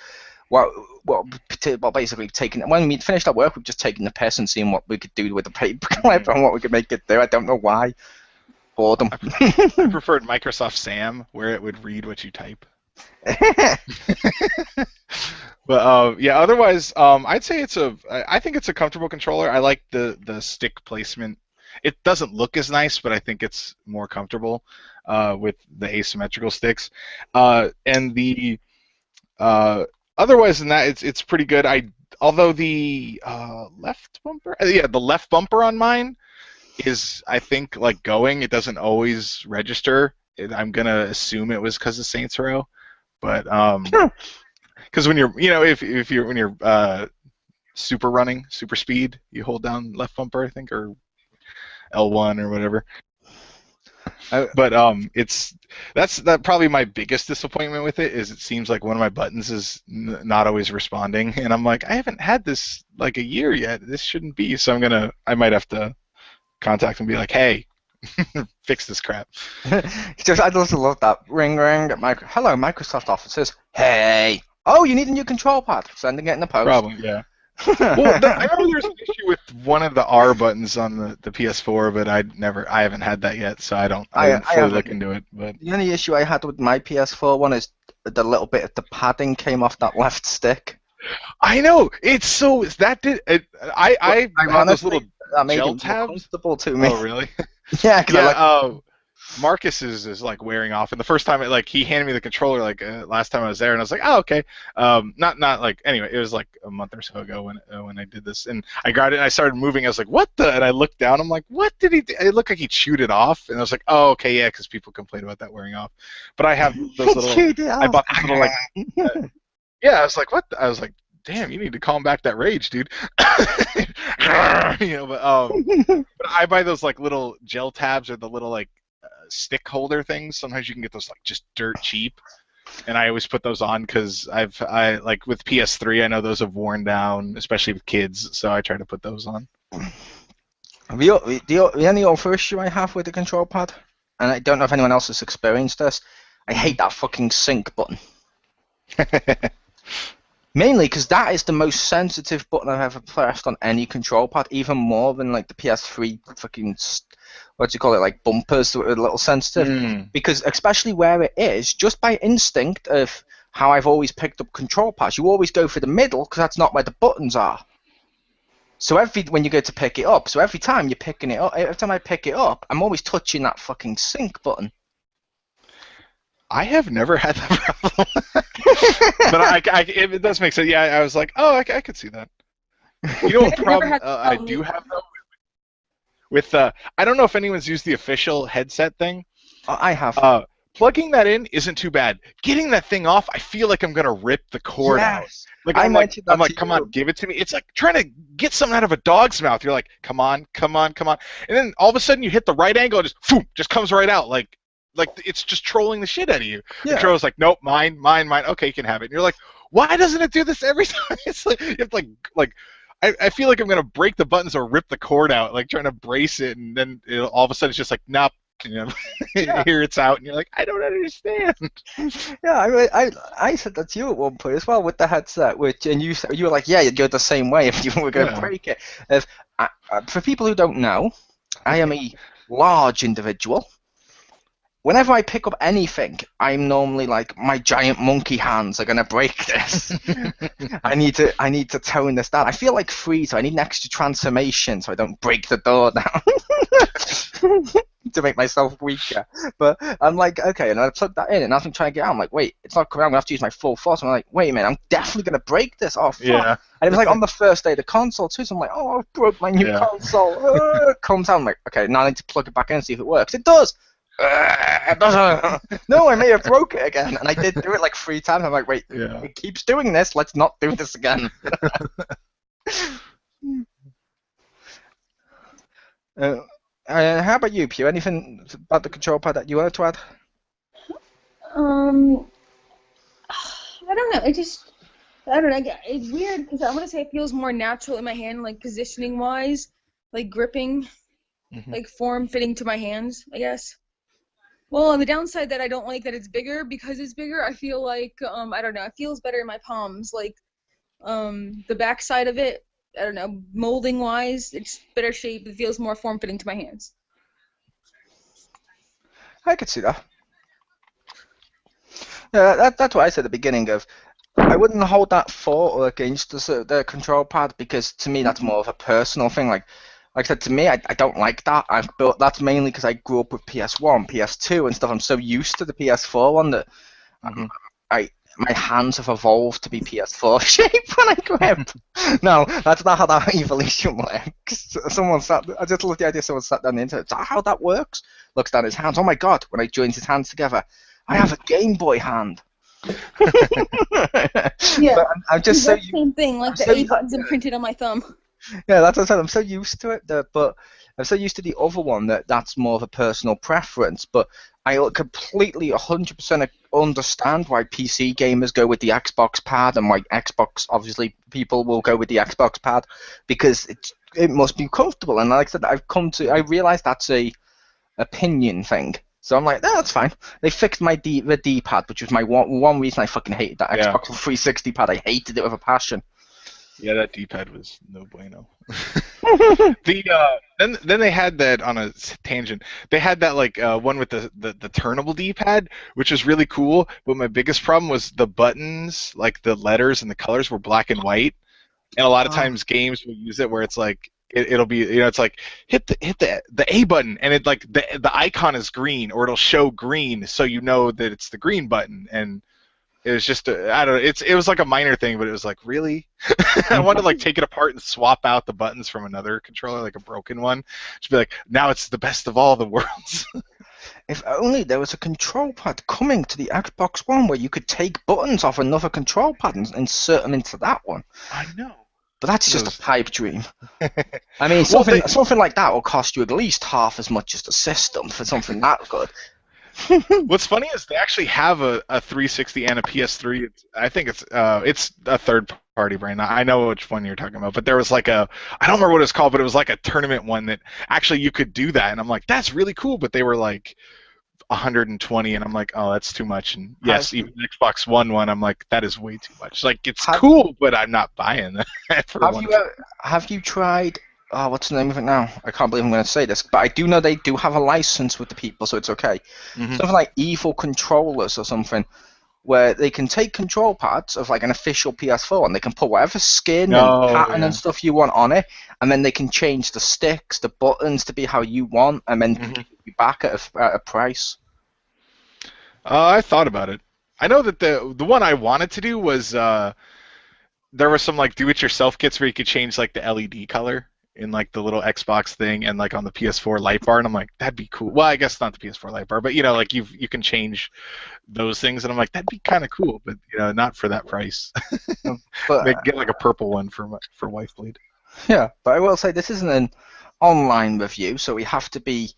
basically taking. When we finished our work, we've just taken the piss and seeing what we could do with the paperclip and what we could make it do. I don't know why. Boredom. I preferred Microsoft Sam, where it would read what you type. But yeah, otherwise, I'd say I think it's a comfortable controller. I like the stick placement. It doesn't look as nice, but I think it's more comfortable with the asymmetrical sticks. And the otherwise than that, it's pretty good. Although the left bumper, the left bumper on mine is, I think, like going. It doesn't always register. I'm gonna assume it was because of Saints Row, but because when you're, when you're super speed, you hold down left bumper, I think, or L1 or whatever. But that's probably my biggest disappointment with it is it seems like one of my buttons is not always responding, and I'm like, I haven't had this like a year yet. This shouldn't be. So I might have to contact and be like, hey, fix this crap. I just love that ring. Hello, Microsoft offices. Hey. Oh, you need a new control pad. Sending it in the post. Probably, yeah. Well, I remember there was an issue with one of the R buttons on the PS4, but I haven't had that yet, so I didn't fully look into it. But the only issue I had with my PS4 one is the little bit of the padding came off that left stick. I know it's so that did it. I had those little gel tabs. Comfortable to me. Oh, really? Yeah. Marcus is like wearing off, and the first time he handed me the controller last time I was there, and I was like, oh, okay. Not like anyway. It was like a month or so ago when I did this, and I got it and I started moving. I was like, what the? And I looked down. I'm like, what did he do? It looked like he chewed it off, and I was like, oh, okay, yeah, because people complain about that wearing off. But I have those little. I bought this little yeah, I was like, what? I was like, damn, you need to calm back that rage, dude. But I buy those like little gel tabs or the little stick holder things. Sometimes you can get those just dirt cheap, and I always put those on because I like with PS3, I know those have worn down, especially with kids, so I try to put those on. The only other issue I have with the control pad, and I don't know if anyone else has experienced this, I hate that fucking sync button. Mainly because that is the most sensitive button I've ever pressed on any control pad, even more than the PS3 fucking bumpers that are a little sensitive. Because especially where it is, just by instinct of how I've always picked up control pads, you always go for the middle because that's not where the buttons are. So when you go to pick it up, every time you're picking it up, every time I pick it up, I'm always touching that fucking sync button. I have never had that problem, but it does make sense. Yeah, I was like, oh, I could see that. You know what I've never problem had I do have though with I don't know if anyone's used the official headset thing. I have. Plugging that in isn't too bad. Getting that thing off, I feel like I'm gonna rip the cord out. Yes. Like I I'm like, mentioned that I'm like, to come you. on, give it to me. It's like trying to get something out of a dog's mouth. You're like, come on, come on, come on, and then all of a sudden you hit the right angle, and just comes right out. Like it's just trolling the shit out of you. Yeah. The controller's like, nope, mine. Okay, you can have it. And you're like, why doesn't it do this every time? It's like you have to like. I feel like I'm gonna break the buttons or rip the cord out, like trying to brace it, and then all of a sudden it's just like, nope. You know, Yeah. here it's out, and you're like, I don't understand. Yeah, I said that to you at one point as well with the headset, and you were like, yeah, you'd go the same way if you were going to break it. For people who don't know, I am a large individual. Whenever I pick up anything, I'm normally like, my giant monkey hands are gonna break this. I need to tone this down. I feel like Chriz, so I need an extra transformation so I don't break the door down. To make myself weaker. But I'm like, okay, and I plug that in, and as I'm trying to get out, I'm like, wait, it's not coming out, I'm gonna have to use my full force. I'm like, wait a minute, I'm definitely gonna break this. Oh, fuck. Yeah. And it was like on the first day of the console too, so I'm like, oh, I broke my new console. It comes out, I'm like, okay, now I need to plug it back in and see if it works. It does. It doesn't. No, I may have broke it again, and I did do it like 3 times. I'm like, wait, it keeps doing this. Let's not do this again. How about you, Pew? Anything about the control pad that you wanted to add? I don't know. I don't know. It's weird because I want to say it feels more natural in my hand, like positioning wise, like gripping, like form fitting to my hands, I guess. Well, on the downside that I don't like that it's bigger, because it's bigger, I feel like, I don't know, it feels better in my palms. Like, the back side of it, I don't know, molding-wise, it's better shape. It feels more form-fitting to my hands. I could see that. Yeah, that's what I said at the beginning of, I wouldn't hold that for or against the control pad, because to me that's more of a personal thing. Like I said, to me, I don't like that. That's mainly because I grew up with PS1, PS2 and stuff. I'm so used to the PS4 one that my hands have evolved to be PS4 shape when I grip. No, that's not how that evolution works. I just love the idea someone sat down the internet. Is that how that works? Looks down his hands. Oh my god, when I joins his hands together, I have a Game Boy hand. Yeah, but I'm just so same thing, like the A buttons imprinted on my thumb. Yeah, that's what I said. I'm so used to it, but I'm so used to the other one that's more of a personal preference. But I completely 100% understand why PC gamers go with the Xbox pad, and why Xbox, obviously, people will go with the Xbox pad, because it must be comfortable. And like I said, I realize that's a opinion thing. So I'm like, that's fine. They fixed the D-pad, which was my one reason I fucking hated that Xbox 360 pad. I hated it with a passion. Yeah, that D-pad was no bueno. Then they had that, on a tangent, they had that like one with the turnable D-pad, which was really cool. But my biggest problem was the buttons, like the letters and the colors were black and white, and a lot of times games will use it where it's like it'll be, it's like hit the A button, and it like the icon is green, or it'll show green, so you know that it's the green button. And it was just I don't know. It was like a minor thing, but it was like, really? I wanted to like take it apart and swap out the buttons from another controller, like a broken one. Just be like, now it's the best of all the worlds. If only there was a control pad coming to the Xbox One where you could take buttons off another control pad and insert them into that one. I know. But that's just a pipe dream. I mean, something like that will cost you at least half as much as the system for something that good. What's funny is they actually have a 360 and a PS3. I think it's a third-party brand. I know which one you're talking about, but there was like I don't remember what it's called, but it was like a tournament one that actually you could do that, and I'm like, that's really cool. But they were like 120, and I'm like, oh, that's too much. And yes, even the Xbox One, I'm like, that is way too much. Like, it's cool, but I'm not buying that. Have you tried? Oh, what's the name of it now? I can't believe I'm going to say this, but I do know they do have a license with the people, so it's okay. Something like Evil Controllers or something, where they can take control pads of like an official PS4, and they can put whatever skin and pattern and stuff you want on it, and then they can change the sticks, the buttons to be how you want, and then give you back at a price. I thought about it. I know that the one I wanted to do was there were some like do-it-yourself kits where you could change like the LED color in like the little Xbox thing and like on the PS4 light bar, and I'm like, that'd be cool. Well, I guess not the PS4 light bar, but you know, like you can change those things, and I'm like, that'd be kind of cool, but you know, not for that price. But Get like a purple one for Wifeblade. yeah, but I will say this isn't an online review, so we have to be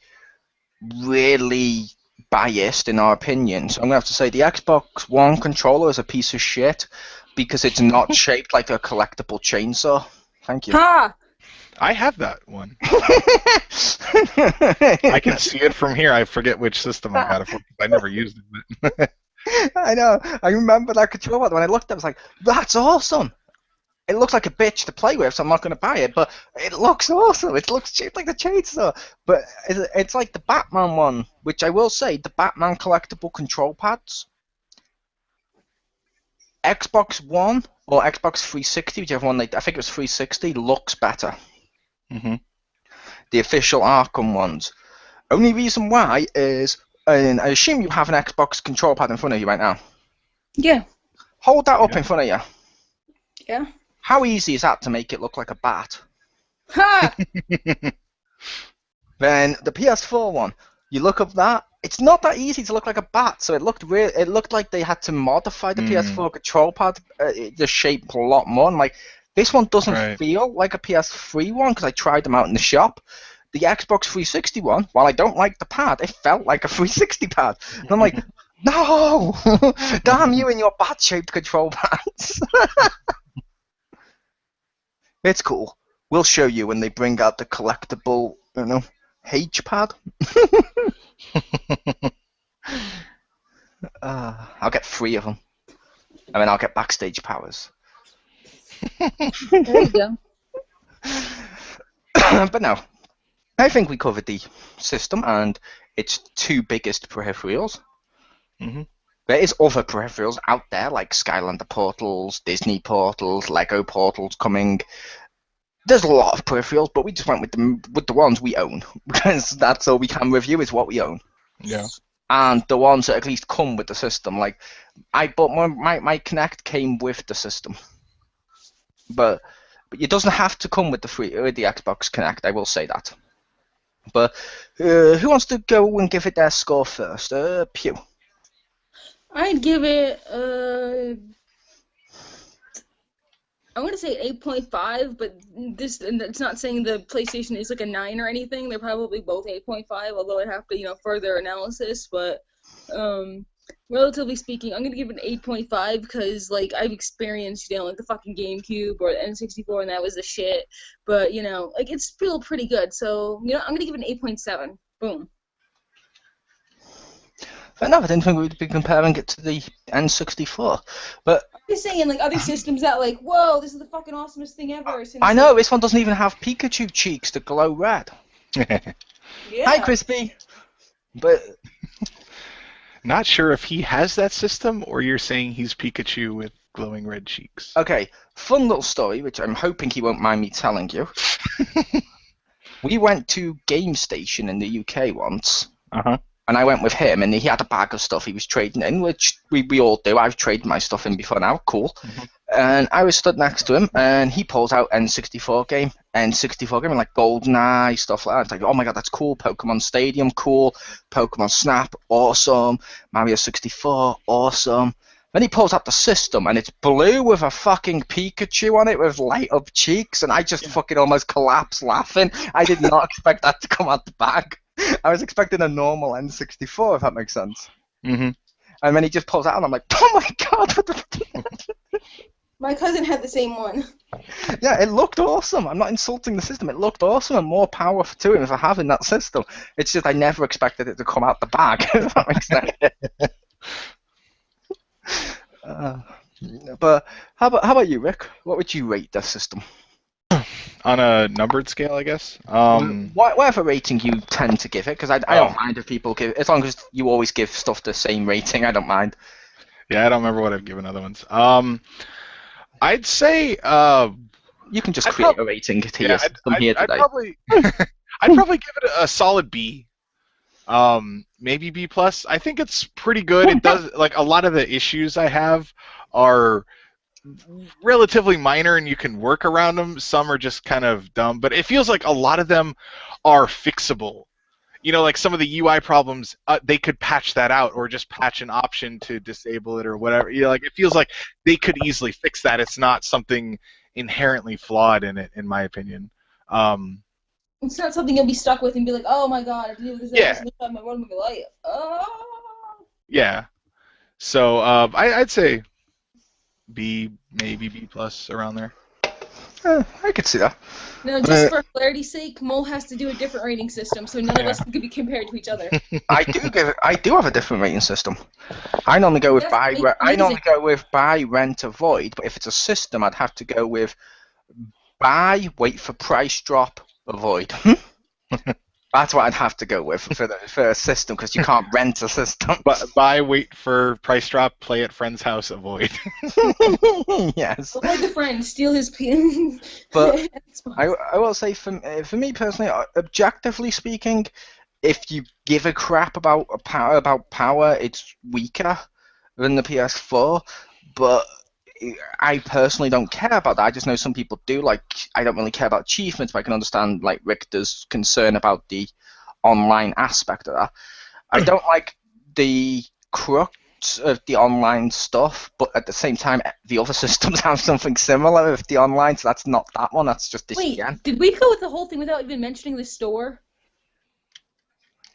really biased in our opinion. So I'm gonna have to say the Xbox One controller is a piece of shit because it's not shaped like a collectible chainsaw. Thank you. Ha! I have that one. I can see it from here. I forget which system I got it for. I never used it. But I know. I remember that controller when I looked at it. I was like, that's awesome. It looks like a bitch to play with, so I'm not going to buy it, but it looks awesome. It looks shaped like the chainsaw. But it's like the Batman one, which I will say, the Batman collectible control pads. Xbox One or Xbox 360, whichever one I think it was 360, looks better. mm-hmm. The official Arkham ones. Only reason why is, and I assume you have an Xbox control pad in front of you right now. Yeah. Hold that up Yeah. in front of you. Yeah. How easy is that to make it look like a bat? Ha! Then the PS4 one, you look up that, it's not that easy to look like a bat. So it looked like they had to modify the PS4 control pad, the shape a lot more. And like this one doesn't feel like a PS3 one because I tried them out in the shop. The Xbox 360 one, while I don't like the pad, it felt like a 360 pad. And I'm like, no, damn you and your bat-shaped control pads. It's cool. We'll show you when they bring out the collectible, H-pad. I'll get 3 of them. And then I'll get backstage powers. There you go. But no, I think we covered the system and its 2 biggest peripherals. Mm-hmm. There is other peripherals out there, like Skylander portals, Disney portals, Lego portals coming. There's a lot of peripherals, but we just went with the ones we own, because that's all we can review is what we own. Yeah. And the ones that at least come with the system. Like, I bought my Kinect came with the system, but it doesn't have to come with the Xbox Kinect. I will say that. But who wants to go and give it their score first? Pew. I'd give it, I'm going to say 8.5, but it's not saying the PlayStation is like a 9 or anything. They're probably both 8.5, although I'd have to, further analysis. But relatively speaking, I'm going to give it an 8.5 because, like, I've experienced, like the fucking GameCube or the N64, and that was the shit. But, like, it's still pretty good. So, I'm going to give it an 8.7. Boom. Fair enough. I didn't think we'd be comparing it to the N64, but I'm just saying, like, other systems that, like, whoa, this is the fucking awesomest thing ever. I know this one doesn't even have Pikachu cheeks that glow red. Yeah. Hi, Crispy. But not sure if he has that system or you're saying he's Pikachu with glowing red cheeks. Okay, fun little story, which I'm hoping he won't mind me telling you. We went to Game Station in the UK once. Uh-huh. And I went with him, and he had a bag of stuff he was trading in, which we all do. I've traded my stuff in before now. Cool. Mm-hmm. And I was stood next to him, and he pulls out N64 game, and like GoldenEye, stuff like that. It's like, oh my god, that's cool. Pokemon Stadium, cool. Pokemon Snap, awesome. Mario 64, awesome. Then he pulls out the system, and it's blue with a fucking Pikachu on it with light-up cheeks, and I just fucking almost collapsed laughing. I did not expect that to come out the bag. I was expecting a normal N64, if that makes sense. Mm-hmm. And then he just pulls out, and I'm like, oh my god! My cousin had the same one. Yeah, it looked awesome. I'm not insulting the system. It looked awesome, and more power to him for having that system. It's just I never expected it to come out the bag, if that makes sense. But how about you, Rick? What would you rate this system? On a numbered scale, I guess. Whatever rating you tend to give it, because I don't mind if people give, as long as you always give stuff the same rating. I don't mind. Yeah, I don't remember what I've given other ones. I'd say you can just create a rating to your system here today. I'd probably give it a solid B. Maybe B plus. I think it's pretty good. It does like a lot of the issues I have are relatively minor and you can work around them. Some are just kind of dumb, but it feels like a lot of them are fixable. You know, like some of the UI problems, they could patch that out or just patch an option to disable it or whatever. You know, like it feels like they could easily fix that. It's not something inherently flawed in it, in my opinion. It's not something you'll be stuck with and be like, oh my god, I have to deal with this Yeah. every time I run my life. Oh. Yeah. So I'd say B, maybe B plus around there. I could see that. No, just for clarity's sake, Mo has to do a different rating system, so none of us could be compared to each other. I do have a different rating system. I normally go with buy, rent, avoid. But if it's a system, I'd have to go with buy, wait for price drop, avoid. That's what I'd have to go with for a system, because you can't rent a system. But buy, wait for price drop, play at friend's house, avoid. Yes. Avoid the friend, steal his pin. But I will say, for me personally, objectively speaking, if you give a crap about power, it's weaker than the PS4. But I personally don't care about that. I just know some people do. Like, I don't really care about achievements, but I can understand like Richter's concern about the online aspect of that. I don't like the crux of the online stuff, but at the same time, the other systems have something similar with the online, so that's not that one. That's just this gen. Did we go with the whole thing without even mentioning the store?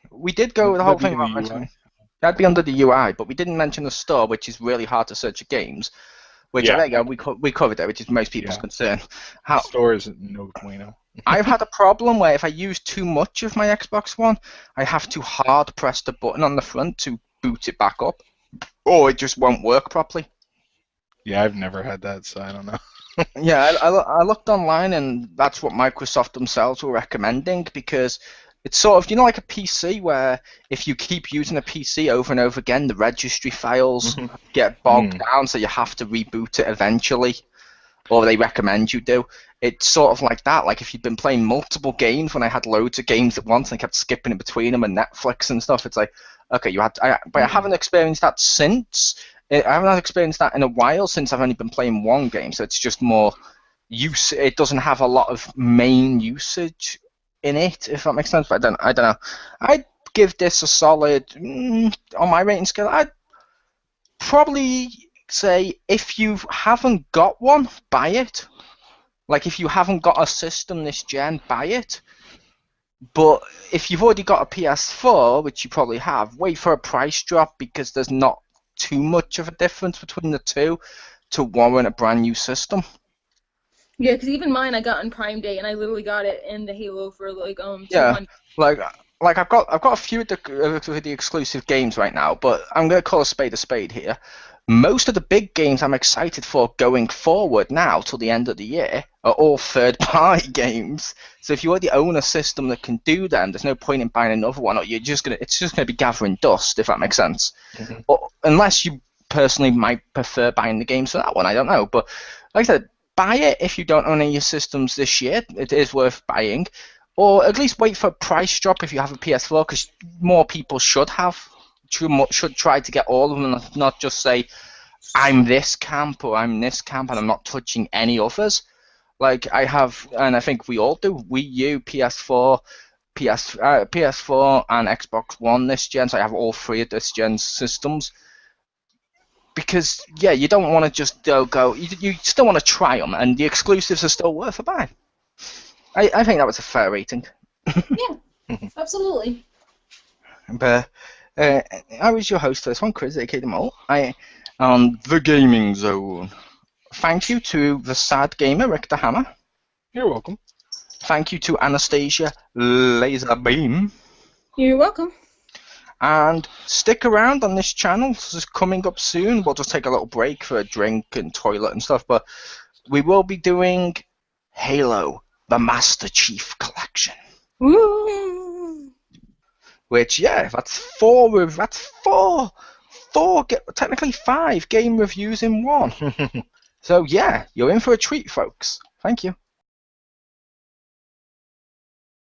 We did go with the whole thing about mentioning. That'd be under the UI, but we didn't mention the store, which is really hard to search for games. Which, there you go, we covered it, which is most people's concern. Store is no bueno. I've had a problem where if I use too much of my Xbox One, I have to hard press the button on the front to boot it back up, or it just won't work properly. Yeah, I've never had that, so I don't know. Yeah, I looked online, and that's what Microsoft themselves were recommending, because it's sort of, you know, like a PC where if you keep using a PC over and over again, the registry files get bogged down, so you have to reboot it eventually, or they recommend you do. It's sort of like that. Like if you've been playing multiple games, when I had loads of games at once and I kept skipping in between them and Netflix and stuff, it's like, okay, but I haven't experienced that since. I haven't experienced that in a while since I've only been playing one game, so it's just more use. It doesn't have a lot of main usage in it, if that makes sense. But I don't know. I'd give this a solid on my rating scale. I'd probably say if you haven't got one, buy it. Like if you haven't got a system this gen, buy it. But if you've already got a PS4, which you probably have, wait for a price drop, because there's not too much of a difference between the two to warrant a brand new system. Yeah, because even mine I got on Prime Day, and I literally got it in the Halo for like yeah, like I've got a few of the exclusive games right now, but I'm gonna call a spade here. Most of the big games I'm excited for going forward now till the end of the year are all third-party games. So if you already own a system that can do them, there's no point in buying another one, or it's just gonna be gathering dust, if that makes sense. Or, unless you personally might prefer buying the games for that one, I don't know. But like I said, buy it if you don't own any systems this year. It is worth buying, or at least wait for a price drop if you have a PS4, because more people should try to get all of them, and not just say I'm this camp or I'm this camp and I'm not touching any others. Like I have, and I think we all do, Wii U, PS4, PS4 and Xbox One this gen, so I have all three of this gen's systems. Because, yeah, you don't want to just go, you still want to try them, and the exclusives are still worth a buy. I think that was a fair rating. Yeah, absolutely. But I was your host for this one, Chriz, aka The Mole. On The Gaming Zone. Thank you to the SAHD Gamer, Richter Hammer. You're welcome. Thank you to Anastasia Lazerbeam. You're welcome. And stick around on this channel. This is coming up soon. We'll just take a little break for a drink and toilet and stuff. But we will be doing Halo, the Master Chief Collection. Woo! Which, yeah, that's technically 5 game reviews in one. So, yeah, you're in for a treat, folks. Thank you.